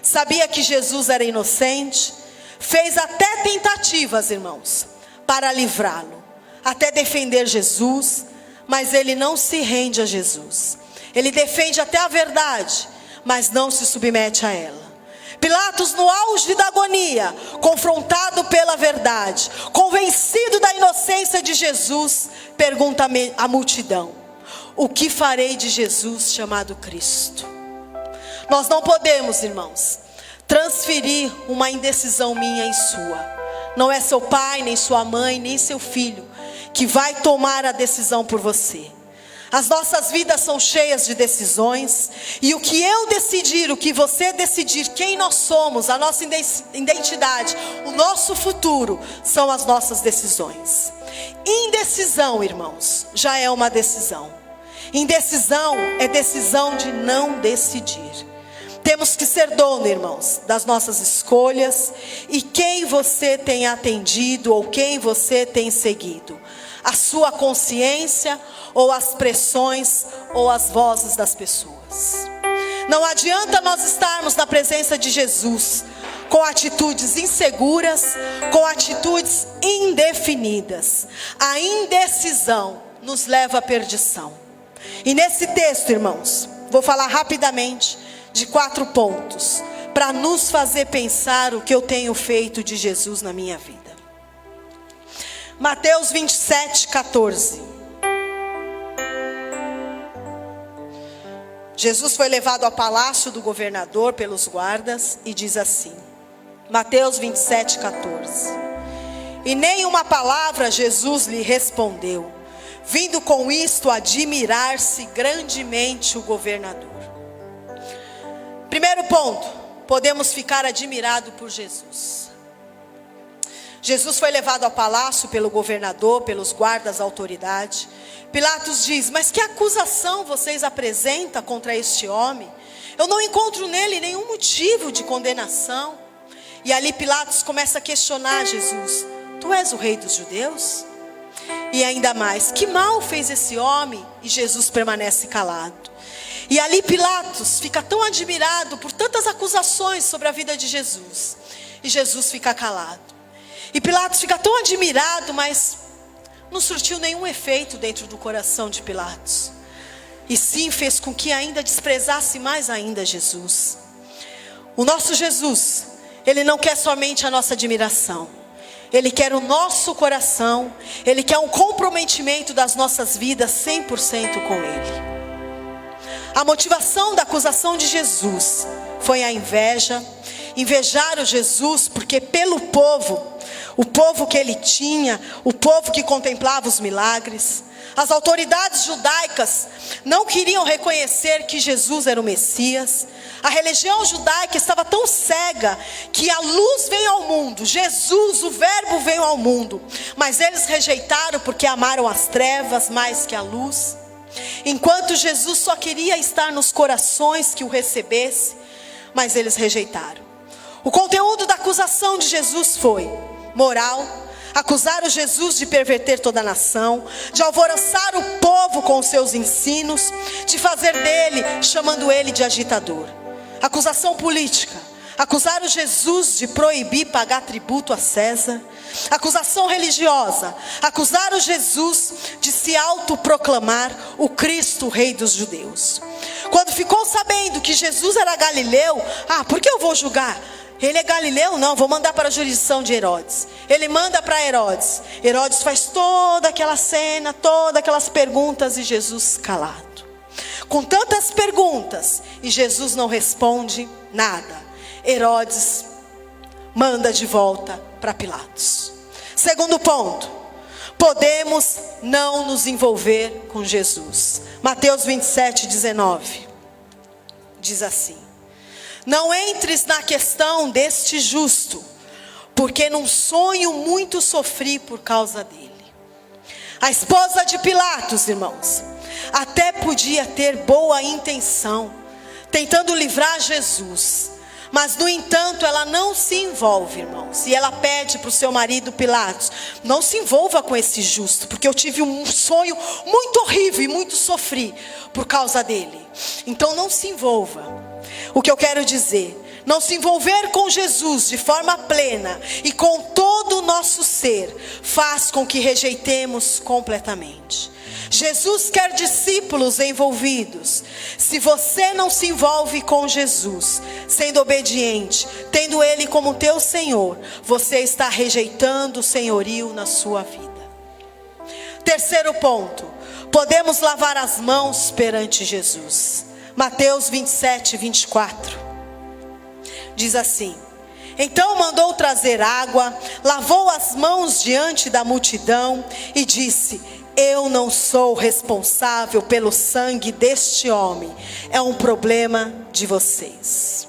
Sabia que Jesus era inocente, fez até tentativas, irmãos, para livrá-lo, até defender Jesus, mas ele não se rende a Jesus. Ele defende até a verdade, mas não se submete a ela. Pilatos, no auge da agonia, confrontado pela verdade, convencido da inocência de Jesus, pergunta à multidão: o que farei de Jesus, chamado Cristo? Nós não podemos, irmãos, transferir uma indecisão minha em sua. Não é seu pai, nem sua mãe, nem seu filho que vai tomar a decisão por você. As nossas vidas são cheias de decisões, e o que eu decidir, o que você decidir, quem nós somos, a nossa identidade, o nosso futuro, são as nossas decisões. Indecisão, irmãos, já é uma decisão. Indecisão é decisão de não decidir. Temos que ser dono, irmãos, das nossas escolhas e quem você tem atendido ou quem você tem seguido. A sua consciência ou as pressões ou as vozes das pessoas. Não adianta nós estarmos na presença de Jesus com atitudes inseguras, com atitudes indefinidas. A indecisão nos leva à perdição. E nesse texto, irmãos, vou falar rapidamente de 4 pontos para nos fazer pensar o que eu tenho feito de Jesus na minha vida. Mateus 27, 14. Jesus foi levado ao palácio do governador pelos guardas e diz assim, Mateus 27, 14. E nem uma palavra Jesus lhe respondeu, vindo com isto admirar-se grandemente o governador. Primeiro ponto, podemos ficar admirados por Jesus. Jesus foi levado ao palácio pelo governador, pelos guardas da autoridade. Pilatos diz, mas que acusação vocês apresentam contra este homem? Eu não encontro nele nenhum motivo de condenação. E ali Pilatos começa a questionar Jesus. tu és o rei dos judeus? E ainda mais, que mal fez esse homem? E Jesus permanece calado. E ali Pilatos fica tão admirado por tantas acusações sobre a vida de Jesus. E Jesus fica calado. E Pilatos fica tão admirado, mas não surtiu nenhum efeito dentro do coração de Pilatos. E sim fez com que ainda desprezasse mais ainda Jesus. O nosso Jesus, Ele não quer somente a nossa admiração. Ele quer o nosso coração. Ele quer um comprometimento das nossas vidas 100% com Ele. A motivação da acusação de Jesus foi a inveja. Invejaram Jesus porque pelo povo, o povo que ele tinha, o povo que contemplava os milagres, as autoridades judaicas não queriam reconhecer que Jesus era o Messias. A religião judaica estava tão cega que a luz veio ao mundo, Jesus, o verbo veio ao mundo, mas eles rejeitaram porque amaram as trevas mais que a luz. Enquanto Jesus só queria estar nos corações que o recebesse, mas eles rejeitaram. O conteúdo da acusação de Jesus foi moral. Acusaram Jesus de perverter toda a nação, de alvoroçar o povo com os seus ensinos, de fazer dele, chamando ele de agitador. Acusação política. Acusaram Jesus de proibir pagar tributo a César. Acusação religiosa. Acusaram Jesus de se autoproclamar o Cristo, o Rei dos Judeus. Quando ficou sabendo que Jesus era galileu, por que eu vou julgar? Ele é galileu? Não, vou mandar para a jurisdição de Herodes. Ele manda para Herodes. Herodes faz toda aquela cena, todas aquelas perguntas e Jesus calado. Com tantas perguntas e Jesus não responde nada. Herodes manda de volta para Pilatos. Segundo ponto, podemos não nos envolver com Jesus. Mateus 27:19 diz assim: não entres na questão deste justo, porque num sonho muito sofri por causa dele. A esposa de Pilatos, irmãos, até podia ter boa intenção, tentando livrar Jesus. Mas no entanto ela não se envolve, irmãos. E ela pede para o seu marido Pilatos: não se envolva com esse justo, porque eu tive um sonho muito horrível e muito sofri por causa dele. Então não se envolva. O que eu quero dizer, não se envolver com Jesus de forma plena e com todo o nosso ser, faz com que rejeitemos completamente. Jesus quer discípulos envolvidos. Se você não se envolve com Jesus, sendo obediente, tendo Ele como teu Senhor, você está rejeitando o senhorio na sua vida. Terceiro ponto, podemos lavar as mãos perante Jesus. Mateus 27:24 diz assim: então mandou trazer água, lavou as mãos diante da multidão e disse: eu não sou responsável pelo sangue deste homem, é um problema de vocês.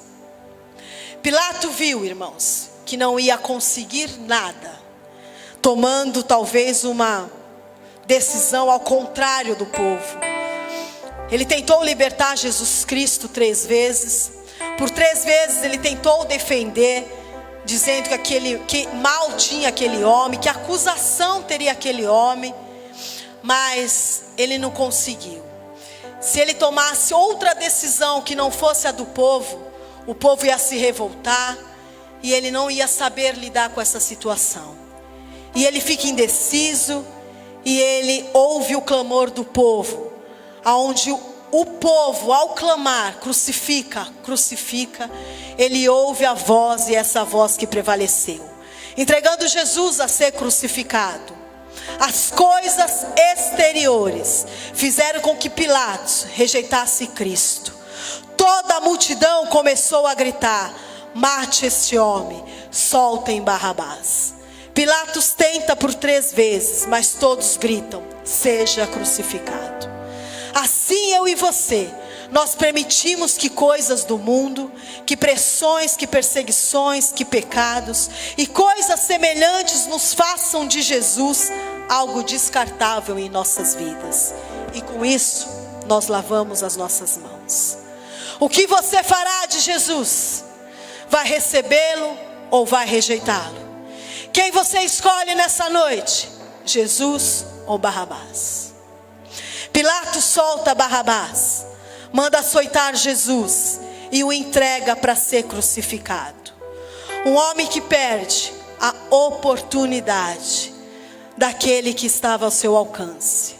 Pilato viu, irmãos, que não ia conseguir nada, tomando talvez uma decisão ao contrário do povo. Ele tentou libertar Jesus Cristo 3 vezes. Por 3 vezes ele tentou defender, dizendo que mal tinha aquele homem, que acusação teria aquele homem. Mas ele não conseguiu. Se ele tomasse outra decisão que não fosse a do povo, o povo ia se revoltar e ele não ia saber lidar com essa situação. E ele fica indeciso e ele ouve o clamor do povo, aonde o povo, ao clamar, crucifica, crucifica, ele ouve a voz, e essa voz que prevaleceu, entregando Jesus a ser crucificado. As coisas exteriores fizeram com que Pilatos rejeitasse Cristo. Toda a multidão começou a gritar: mate este homem, soltem Barrabás. Pilatos tenta por 3 vezes, mas todos gritam: seja crucificado. Assim eu e você, nós permitimos que coisas do mundo, que pressões, que perseguições, que pecados e coisas semelhantes nos façam de Jesus algo descartável em nossas vidas. E com isso, nós lavamos as nossas mãos. O que você fará de Jesus? Vai recebê-lo ou vai rejeitá-lo? Quem você escolhe nessa noite? Jesus ou Barrabás? Pilatos solta Barrabás, manda açoitar Jesus e o entrega para ser crucificado. Um homem que perde a oportunidade daquele que estava ao seu alcance.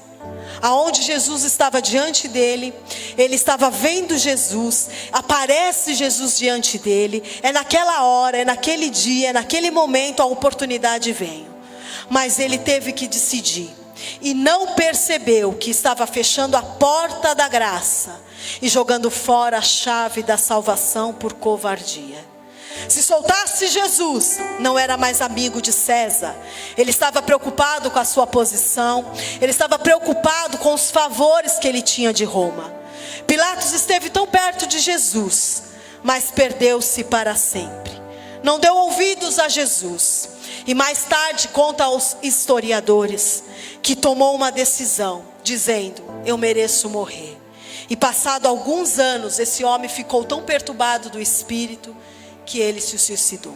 Aonde Jesus estava diante dele, ele estava vendo Jesus, aparece Jesus diante dele. É naquela hora, é naquele dia, é naquele momento a oportunidade veio. Mas ele teve que decidir e não percebeu que estava fechando a porta da graça e jogando fora a chave da salvação por covardia. Se soltasse Jesus, não era mais amigo de César. Ele estava preocupado com a sua posição. Ele estava preocupado com os favores que ele tinha de Roma. Pilatos esteve tão perto de Jesus, mas perdeu-se para sempre. Não deu ouvidos a Jesus. E mais tarde conta aos historiadores que tomou uma decisão, dizendo: eu mereço morrer. E passado alguns anos, esse homem ficou tão perturbado do espírito que ele se suicidou.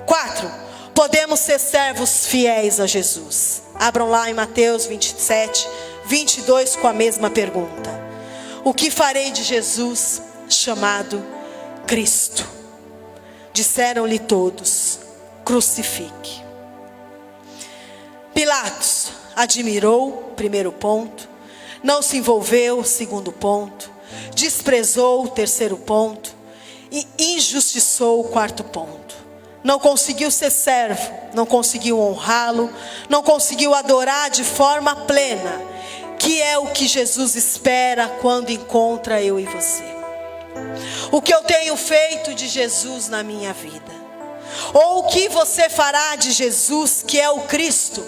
4. Podemos ser servos fiéis a Jesus. Abram lá em Mateus 27, 22 com a mesma pergunta. O que farei de Jesus chamado Cristo? Disseram-lhe todos: crucifique. Pilatos admirou, primeiro ponto. Não se envolveu, segundo ponto. Desprezou, terceiro ponto. E injustiçou, o quarto ponto. Não conseguiu ser servo, não conseguiu honrá-lo, não conseguiu adorar de forma plena, que é o que Jesus espera quando encontra eu e você. O que eu tenho feito de Jesus na minha vida? Ou o que você fará de Jesus, que é o Cristo?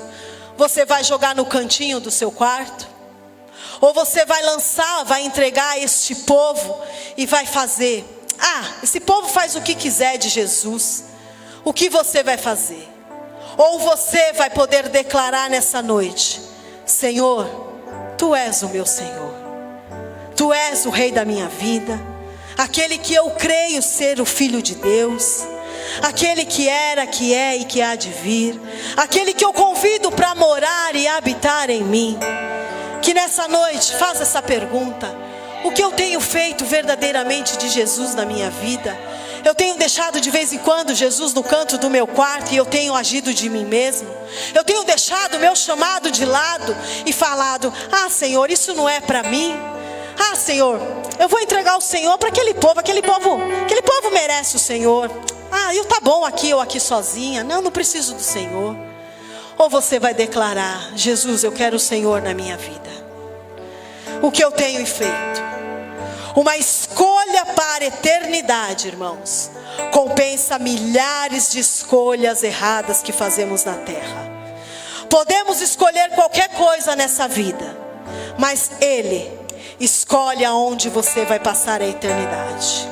Você vai jogar no cantinho do seu quarto? Ou você vai lançar, vai entregar a este povo e vai fazer: esse povo faz o que quiser de Jesus. O que você vai fazer? Ou você vai poder declarar nessa noite: Senhor, Tu és o meu Senhor. Tu és o Rei da minha vida. Aquele que eu creio ser o Filho de Deus. Aquele que era, que é e que há de vir. Aquele que eu convido para morar e habitar em mim. Que nessa noite faça essa pergunta: o que eu tenho feito verdadeiramente de Jesus na minha vida? Eu tenho deixado de vez em quando Jesus no canto do meu quarto e eu tenho agido de mim mesmo? Eu tenho deixado o meu chamado de lado e falado: Senhor, isso não é para mim. Senhor, eu vou entregar ao Senhor para aquele povo merece o Senhor. Tá bom aqui, eu aqui sozinha. Não preciso do Senhor. Ou você vai declarar: Jesus, eu quero o Senhor na minha vida. O que eu tenho feito? Uma escolha para a eternidade, irmãos, compensa milhares de escolhas erradas que fazemos na terra. Podemos escolher qualquer coisa nessa vida, mas Ele escolhe aonde você vai passar a eternidade.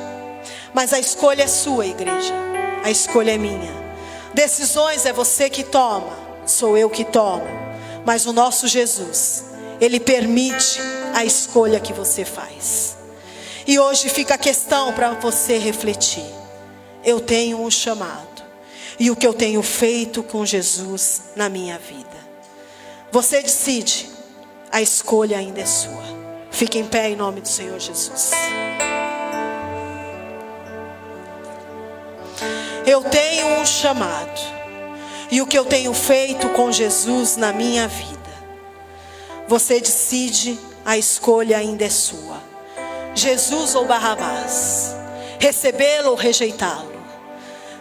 Mas a escolha é sua, igreja. A escolha é minha. Decisões é você que toma, sou eu que tomo. Mas o nosso Jesus, Ele permite a escolha que você faz. E hoje fica a questão para você refletir: eu tenho um chamado, e o que eu tenho feito com Jesus na minha vida? Você decide, a escolha ainda é sua. Fique em pé em nome do Senhor Jesus. Eu tenho um chamado, e o que eu tenho feito com Jesus na minha vida? Você decide, a escolha ainda é sua. Jesus ou Barrabás? Recebê-lo ou rejeitá-lo?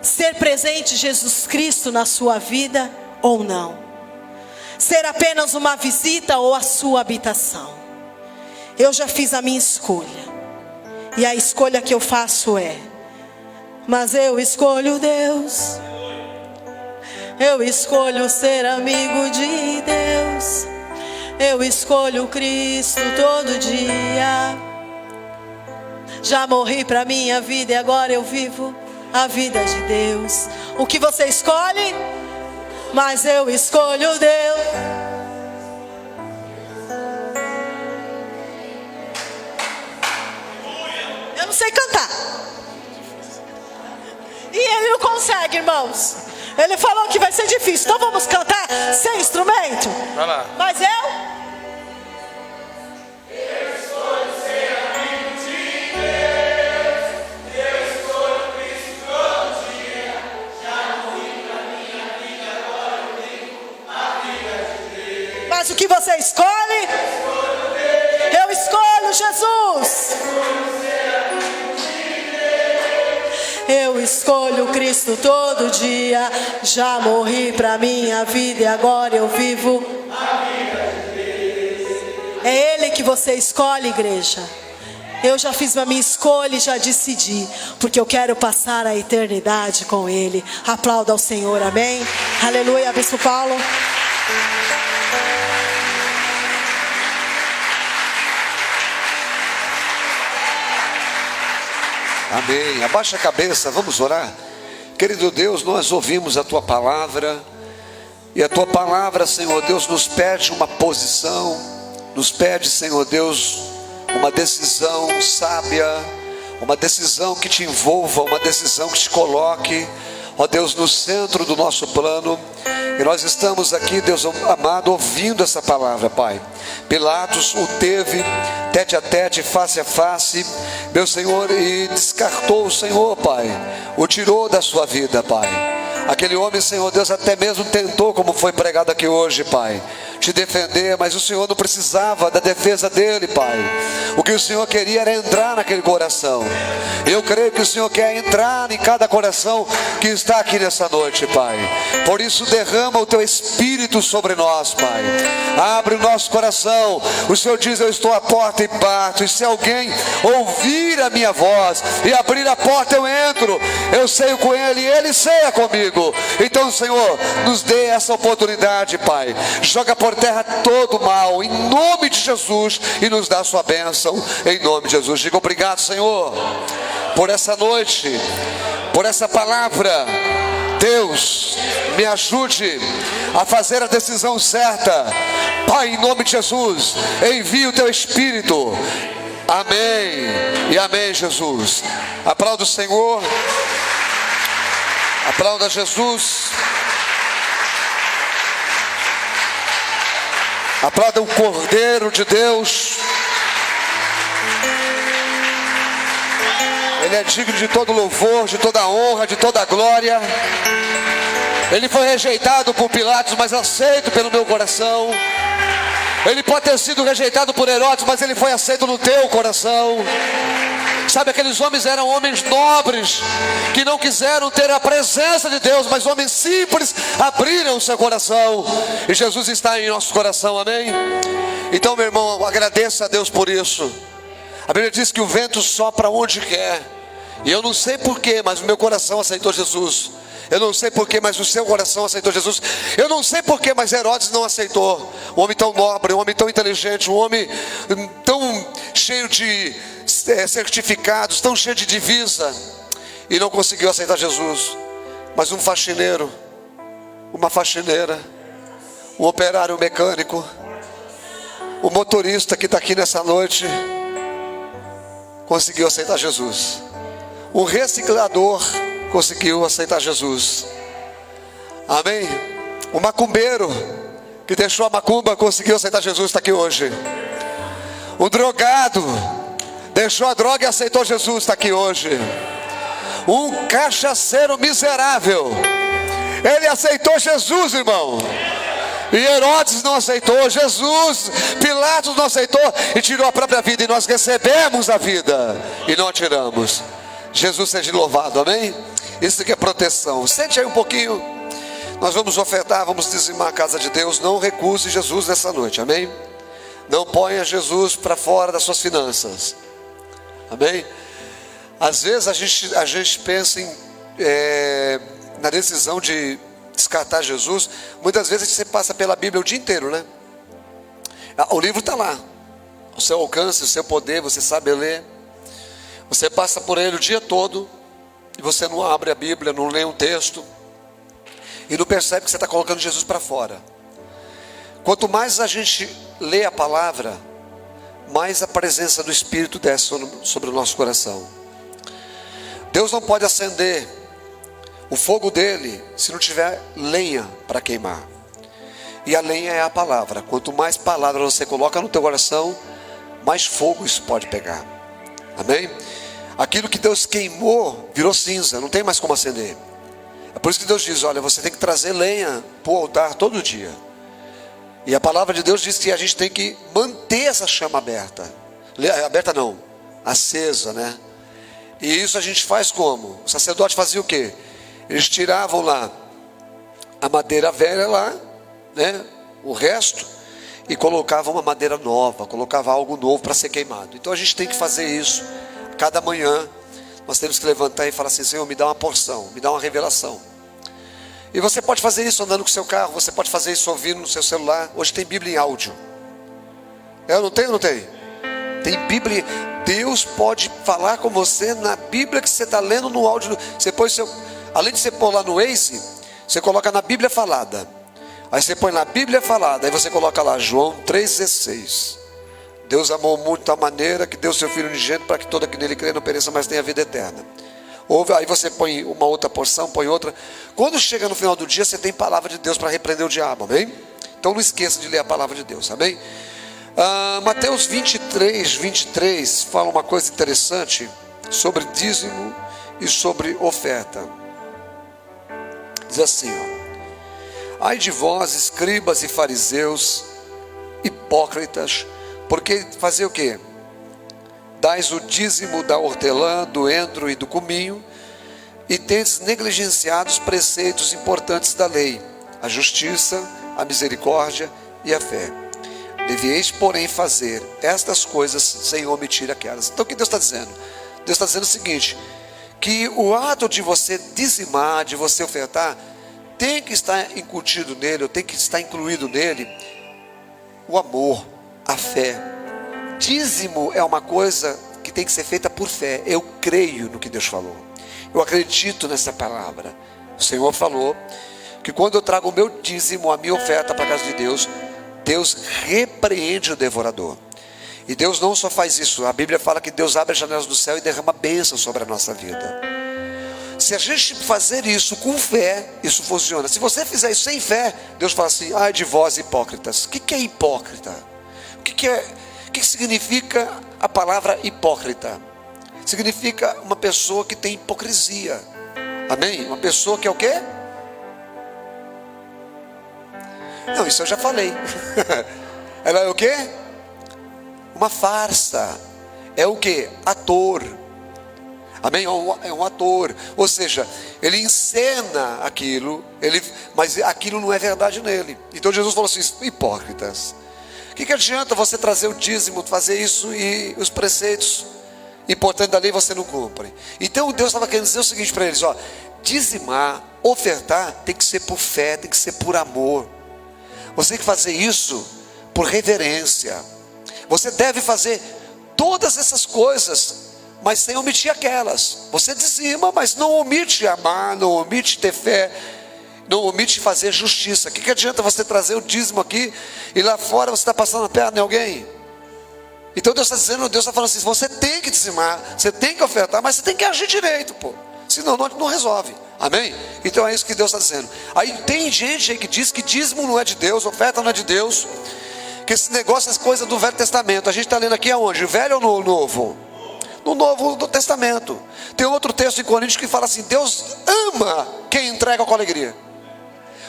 Ser presente Jesus Cristo na sua vida ou não? Ser apenas uma visita ou a sua habitação? Eu já fiz a minha escolha, e a escolha que eu faço é: mas eu escolho Deus. Eu escolho ser amigo de Deus. Eu escolho Cristo todo dia. Já morri para minha vida e agora eu vivo a vida de Deus. O que você escolhe? Mas eu escolho Deus. Eu não sei cantar. E ele não consegue, irmãos. Ele falou que vai ser difícil. Então vamos cantar sem instrumento?
Vai lá.
Mas eu... Mas o que você escolhe? Eu escolho Jesus. Eu escolho Cristo todo dia. Já morri pra minha vida e agora eu vivo. É Ele que você escolhe, igreja. Eu já fiz a minha escolha e já decidi, porque eu quero passar a eternidade com Ele. Aplauda ao Senhor, amém? Aleluia, Bispo Paulo.
Amém. Abaixa a cabeça, vamos orar. Querido Deus, nós ouvimos a Tua palavra. E a Tua palavra, Senhor Deus, nos pede uma posição. Nos pede, Senhor Deus, uma decisão sábia. Uma decisão que te envolva, uma decisão que te coloque, ó Deus, no centro do nosso plano. E nós estamos aqui, Deus amado, ouvindo essa palavra, Pai. Pilatos o teve tete a tete, face a face, meu Senhor, e descartou o Senhor, Pai. O tirou da sua vida, Pai. Aquele homem, Senhor Deus, até mesmo tentou, como foi pregado aqui hoje, Pai, te defender, mas o Senhor não precisava da defesa dele, Pai. O que o Senhor queria era entrar naquele coração. Eu creio que o Senhor quer entrar em cada coração que está aqui nessa noite, Pai. Por isso derrama o Teu Espírito sobre nós, Pai. Abre o nosso coração. O Senhor diz: eu estou à porta e bato, e se alguém ouvir a minha voz e abrir a porta, eu entro. Eu ceio com ele e ele ceia comigo. Então, Senhor, nos dê essa oportunidade, Pai. Joga por terra todo o mal, em nome de Jesus, e nos dá a sua bênção, em nome de Jesus. Diga obrigado, Senhor, por essa noite, por essa palavra. Deus, me ajude a fazer a decisão certa, Pai, em nome de Jesus. Envia o Teu Espírito. Amém e amém, Jesus. Aplauda o Senhor. Aplauda Jesus. Aplauda o Cordeiro de Deus. Ele é digno de todo louvor, de toda honra, de toda glória. Ele foi rejeitado por Pilatos, mas aceito pelo meu coração. Ele pode ter sido rejeitado por Herodes, mas ele foi aceito no teu coração. Sabe, aqueles homens eram homens nobres, que não quiseram ter a presença de Deus, mas homens simples abriram o seu coração. E Jesus está em nosso coração, amém? Então, meu irmão, agradeça a Deus por isso. A Bíblia diz que o vento sopra onde quer. E eu não sei porquê, mas o meu coração aceitou Jesus. Eu não sei porquê, mas o seu coração aceitou Jesus. Eu não sei porquê, mas Herodes não aceitou. Um homem tão nobre, um homem tão inteligente, um homem tão cheio de certificados, tão cheio de divisa, e não conseguiu aceitar Jesus. Mas um faxineiro, uma faxineira, um operário mecânico, um motorista que está aqui nessa noite, conseguiu aceitar Jesus. Um reciclador conseguiu aceitar Jesus. Amém? Um macumbeiro que deixou a macumba conseguiu aceitar Jesus, está aqui hoje. Um drogado deixou a droga e aceitou Jesus, está aqui hoje. Um cachaceiro miserável, ele aceitou Jesus, irmão. E Herodes não aceitou Jesus, Pilatos não aceitou e tirou a própria vida. E nós recebemos a vida e não a tiramos. Jesus seja louvado, amém? Isso aqui é proteção. Sente aí um pouquinho. Nós vamos ofertar, vamos dizimar a casa de Deus. Não recuse Jesus nessa noite, amém? Não ponha Jesus para fora das suas finanças, amém? Às vezes a gente pensa na decisão de descartar Jesus. Muitas vezes você passa pela Bíblia o dia inteiro, né? O livro está lá, o seu alcance, o seu poder, você sabe ler. Você passa por ele o dia todo e você não abre a Bíblia, não lê um texto e não percebe que você está colocando Jesus para fora. Quanto mais a gente lê a palavra, mais a presença do Espírito desce sobre o nosso coração. Deus não pode acender o fogo dele, se não tiver lenha para queimar. E a lenha é a palavra. Quanto mais palavra você coloca no teu coração, mais fogo isso pode pegar. Amém? Aquilo que Deus queimou virou cinza, não tem mais como acender. É por isso que Deus diz, olha, você tem que trazer lenha para o altar todo dia. E a palavra de Deus diz que a gente tem que manter essa chama aberta. Aberta não, acesa, né? E isso a gente faz como? O sacerdote fazia o quê? Eles tiravam lá a madeira velha lá, né? O resto, e colocavam uma madeira nova, colocava algo novo para ser queimado. Então a gente tem que fazer isso. Cada manhã nós temos que levantar e falar assim, Senhor, me dá uma porção, me dá uma revelação. E você pode fazer isso andando com o seu carro, você pode fazer isso ouvindo no seu celular. Hoje tem Bíblia em áudio. Não tem ou não tem? Tem Bíblia. Deus pode falar com você na Bíblia que você está lendo no áudio. Você põe além de você pôr lá no Waze, você coloca na Bíblia falada. Aí você põe na Bíblia falada, aí você coloca lá João 3,16. Deus amou o mundo de tal maneira que deu seu Filho unigênito para que todo aquele nele crê não pereça, mas tenha vida eterna. Aí você põe uma outra porção, põe outra. Quando chega no final do dia, você tem palavra de Deus para repreender o diabo, amém? Então não esqueça de ler a palavra de Deus, amém? Mateus 23 fala uma coisa interessante sobre dízimo e sobre oferta. Diz assim, ai de vós, escribas e fariseus, hipócritas, porque fazer o quê? Dais o dízimo da hortelã, do endro e do cominho, e tendes negligenciado os preceitos importantes da lei, a justiça, a misericórdia e a fé. Devieis, porém, fazer estas coisas sem omitir aquelas. Então o que Deus está dizendo? Deus está dizendo o seguinte, que o ato de você dizimar, de você ofertar, tem que estar incutido nele, ou tem que estar incluído nele, o amor, a fé. Dízimo é uma coisa que tem que ser feita por fé. Eu creio no que Deus falou. Eu acredito nessa palavra. O Senhor falou que quando eu trago o meu dízimo, a minha oferta para a casa de Deus, Deus repreende o devorador. E Deus não só faz isso. A Bíblia fala que Deus abre as janelas do céu e derrama bênção sobre a nossa vida. Se a gente fazer isso com fé, isso funciona. Se você fizer isso sem fé, Deus fala assim, ai de vós hipócritas. O que é hipócrita? O que significa a palavra hipócrita? Significa uma pessoa que tem hipocrisia. Amém? Uma pessoa que é o quê? Não, isso eu já falei. Ela é o quê? Uma farsa. É o quê? Ator. Amém? É um ator. Ou seja, ele encena aquilo, mas aquilo não é verdade nele. Então Jesus falou assim, hipócritas. O que adianta você trazer o dízimo, fazer isso e os preceitos importantes da lei você não cumpre? Então Deus estava querendo dizer o seguinte para eles, dizimar, ofertar, tem que ser por fé, tem que ser por amor. Você tem que fazer isso por reverência. Você deve fazer todas essas coisas, mas sem omitir aquelas. Você dizima, mas não omite amar, não omite ter fé, não omite fazer justiça. O que adianta você trazer o dízimo aqui e lá fora você está passando a perna em alguém? Então Deus está dizendo, Deus está falando assim, você tem que dizimar, você tem que ofertar, mas você tem que agir direito, senão não resolve. Amém? Então é isso que Deus está dizendo. Aí tem gente aí que diz que dízimo não é de Deus, oferta não é de Deus, que esse negócio é coisa do Velho Testamento. A gente está lendo aqui aonde? O Velho ou no Novo? No Novo do Testamento. Tem outro texto em Coríntios que fala assim, Deus ama quem entrega com alegria.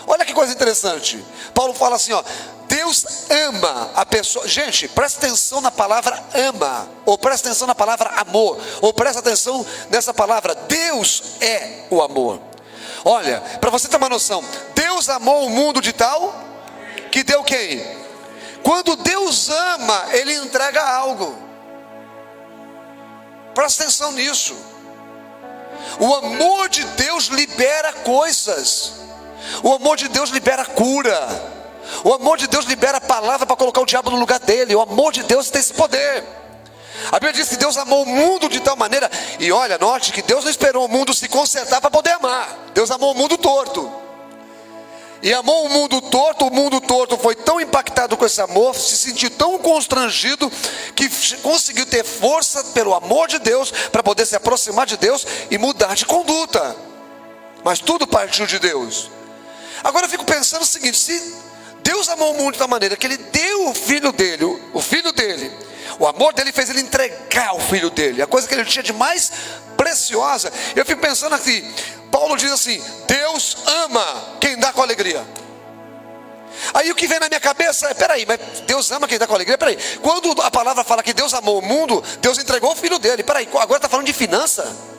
Olha que coisa interessante. Paulo fala assim, Deus ama a pessoa. Gente, presta atenção na palavra ama, ou presta atenção na palavra amor, ou presta atenção nessa palavra, Deus é o amor. Olha, para você ter uma noção, Deus amou o mundo de tal que deu quem? Quando Deus ama, Ele entrega algo. Presta atenção nisso. O amor de Deus libera coisas. O amor de Deus libera cura. O amor de Deus libera a palavra para colocar o diabo no lugar dele. O amor de Deus tem esse poder. A Bíblia diz que Deus amou o mundo de tal maneira. E olha, note que Deus não esperou o mundo se consertar para poder amar. Deus amou o mundo torto. E amou o mundo torto foi tão impactado com esse amor, se sentiu tão constrangido, que conseguiu ter força pelo amor de Deus, para poder se aproximar de Deus e mudar de conduta. mas tudo partiu de Deus. Agora eu fico pensando o seguinte: se Deus amou o mundo de tal maneira que Ele deu o filho dele, o amor dele fez Ele entregar o filho dele, a coisa que Ele tinha de mais preciosa. Eu fico pensando aqui, Paulo diz assim: Deus ama quem dá com alegria. Aí o que vem na minha cabeça é: peraí, mas Deus ama quem dá com alegria? Peraí, quando a palavra fala que Deus amou o mundo, Deus entregou o filho dele. Peraí, agora está falando de finança?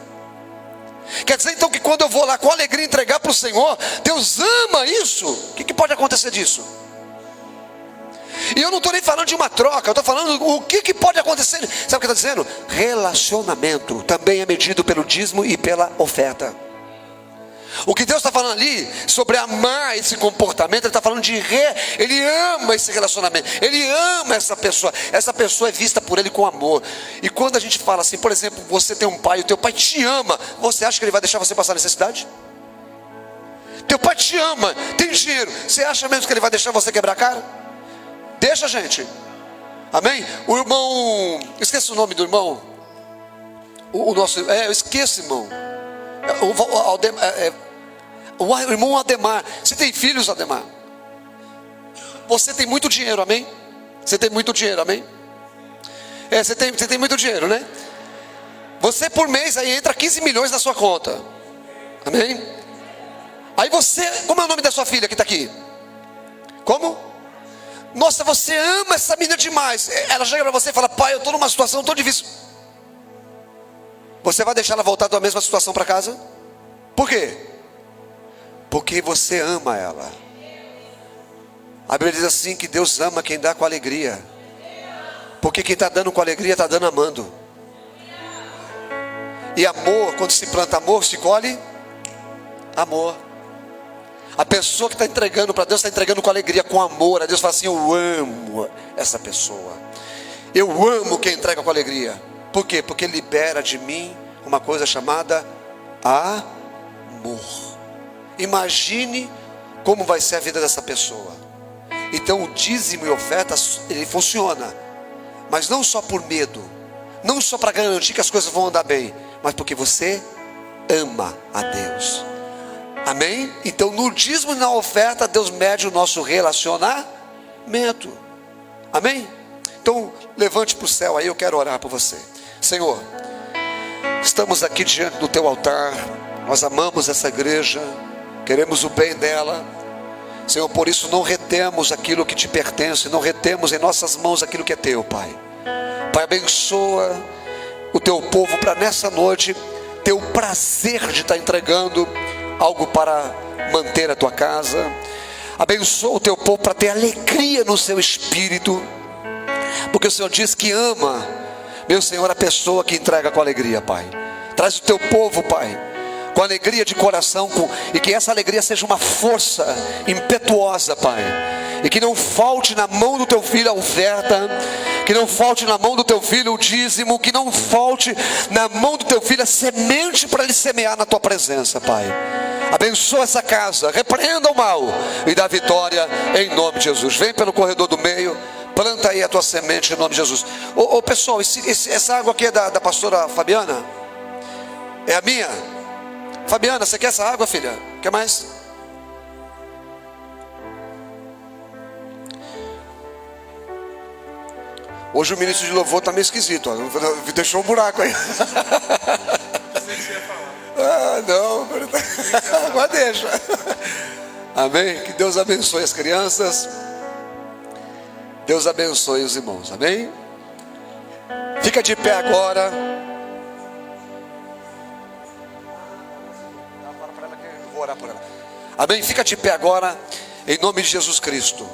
Quer dizer então que quando eu vou lá com alegria entregar para o Senhor, Deus ama isso? O que pode acontecer disso? E eu não estou nem falando de uma troca, eu estou falando o que pode acontecer. Sabe o que está dizendo? Relacionamento também é medido pelo dízimo e pela oferta. O que Deus está falando ali sobre amar esse comportamento, Ele está falando de Ele ama esse relacionamento, Ele ama essa pessoa é vista por Ele com amor. E quando a gente fala assim, por exemplo, você tem um pai, o teu pai te ama, você acha que Ele vai deixar você passar necessidade? Teu pai te ama, tem dinheiro, você acha mesmo que Ele vai deixar você quebrar a cara? Deixa, gente. Amém? O irmão, esqueci o nome do irmão, eu esqueço, irmão. O irmão Ademar. Você tem filhos, Ademar? Você tem muito dinheiro, amém? Você tem muito dinheiro, amém? Você tem muito dinheiro, né? Você por mês aí entra 15 milhões na sua conta, amém? Aí você, como é o nome da sua filha que está aqui? Como? Nossa, você ama essa menina demais. Ela chega para você e fala: pai, eu estou numa situação tão difícil. Você vai deixar ela voltar da mesma situação para casa? Por quê? Porque você ama ela. A Bíblia diz assim que Deus ama quem dá com alegria. Porque quem está dando com alegria está dando amando. E amor, quando se planta amor, se colhe amor. A pessoa que está entregando para Deus está entregando com alegria, com amor. A Deus fala assim: eu amo essa pessoa. Eu amo quem entrega com alegria. Por quê? Porque libera de mim uma coisa chamada amor. Imagine como vai ser a vida dessa pessoa. Então o dízimo e oferta, ele funciona, mas não só por medo, não só para garantir que as coisas vão andar bem, mas porque você ama a Deus. Amém? Então no dízimo e na oferta, Deus mede o nosso relacionamento. Amém? Então levante para o céu aí, eu quero orar por você. Senhor, estamos aqui diante do teu altar. Nós amamos essa igreja, queremos o bem dela, Senhor. Por isso não retemos aquilo que te pertence, não retemos em nossas mãos aquilo que é teu, Pai. Pai, abençoa o teu povo para nessa noite ter o prazer de estar entregando algo para manter a tua casa. Abençoa o teu povo para ter alegria no seu espírito, porque o Senhor diz que ama, meu Senhor, a pessoa que entrega com alegria, Pai. Traz o teu povo, Pai, com alegria de coração, e que essa alegria seja uma força impetuosa, Pai. E que não falte na mão do teu filho a oferta, que não falte na mão do teu filho o dízimo, que não falte na mão do teu filho a semente para ele semear na tua presença, Pai. Abençoa essa casa, repreenda o mal e dá vitória em nome de Jesus. Vem pelo corredor do meio, planta aí a tua semente em nome de Jesus. Pessoal, essa água aqui é da pastora Fabiana? É a minha? Fabiana, você quer essa água, filha? Quer mais? Hoje o ministro de louvor está meio esquisito, ó. Deixou um buraco aí. Não, agora deixa. Amém? Que Deus abençoe as crianças, Deus abençoe os irmãos, amém? Fica de pé agora. Vou orar por ela. Amém? Fica de pé agora, em nome de Jesus Cristo.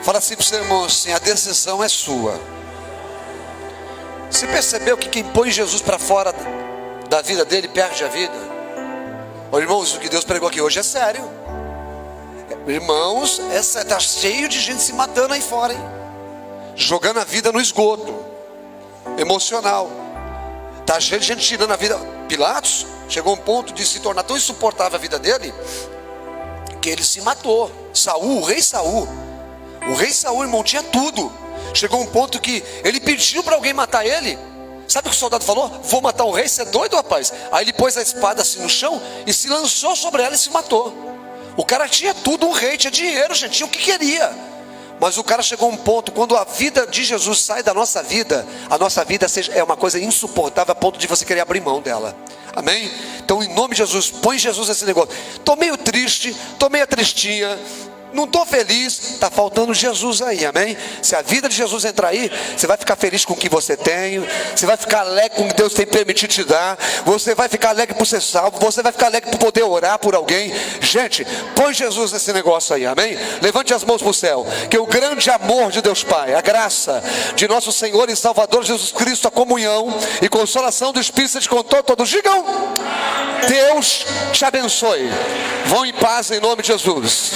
Fala assim para o seu irmão assim: a decisão é sua. Você percebeu que quem põe Jesus para fora da vida dele perde a vida? Ô, irmãos, o que Deus pregou aqui hoje é sério. Irmãos, está cheio de gente se matando aí fora, hein? Jogando a vida no esgoto emocional. Está cheio de gente tirando a vida. Pilatos chegou a um ponto de se tornar tão insuportável a vida dele, que ele se matou. Saul, o rei Saul, irmão, tinha tudo. Chegou um ponto que ele pediu para alguém matar ele, Sabe o que o soldado falou? Vou matar o rei, você é doido, rapaz? Aí ele pôs a espada assim no chão e se lançou sobre ela e se matou. O cara tinha tudo, um rei, tinha dinheiro, gente, tinha o que queria. Mas o cara chegou a um ponto, quando a vida de Jesus sai da nossa vida, a nossa vida é uma coisa insuportável a ponto de você querer abrir mão dela. Amém? Então em nome de Jesus, põe Jesus nesse negócio. Estou meio triste, estou meio tristinha, não estou feliz, está faltando Jesus aí, amém? Se a vida de Jesus entrar aí, você vai ficar feliz com o que você tem, você vai ficar alegre com o que Deus tem permitido te dar, você vai ficar alegre por ser salvo, você vai ficar alegre por poder orar por alguém. Gente, põe Jesus nesse negócio aí, amém? Levante as mãos para o céu, que o grande amor de Deus Pai, a graça de nosso Senhor e Salvador Jesus Cristo, a comunhão e consolação do Espírito Santo com todos, digam, Deus te abençoe. Vão em paz em nome de Jesus.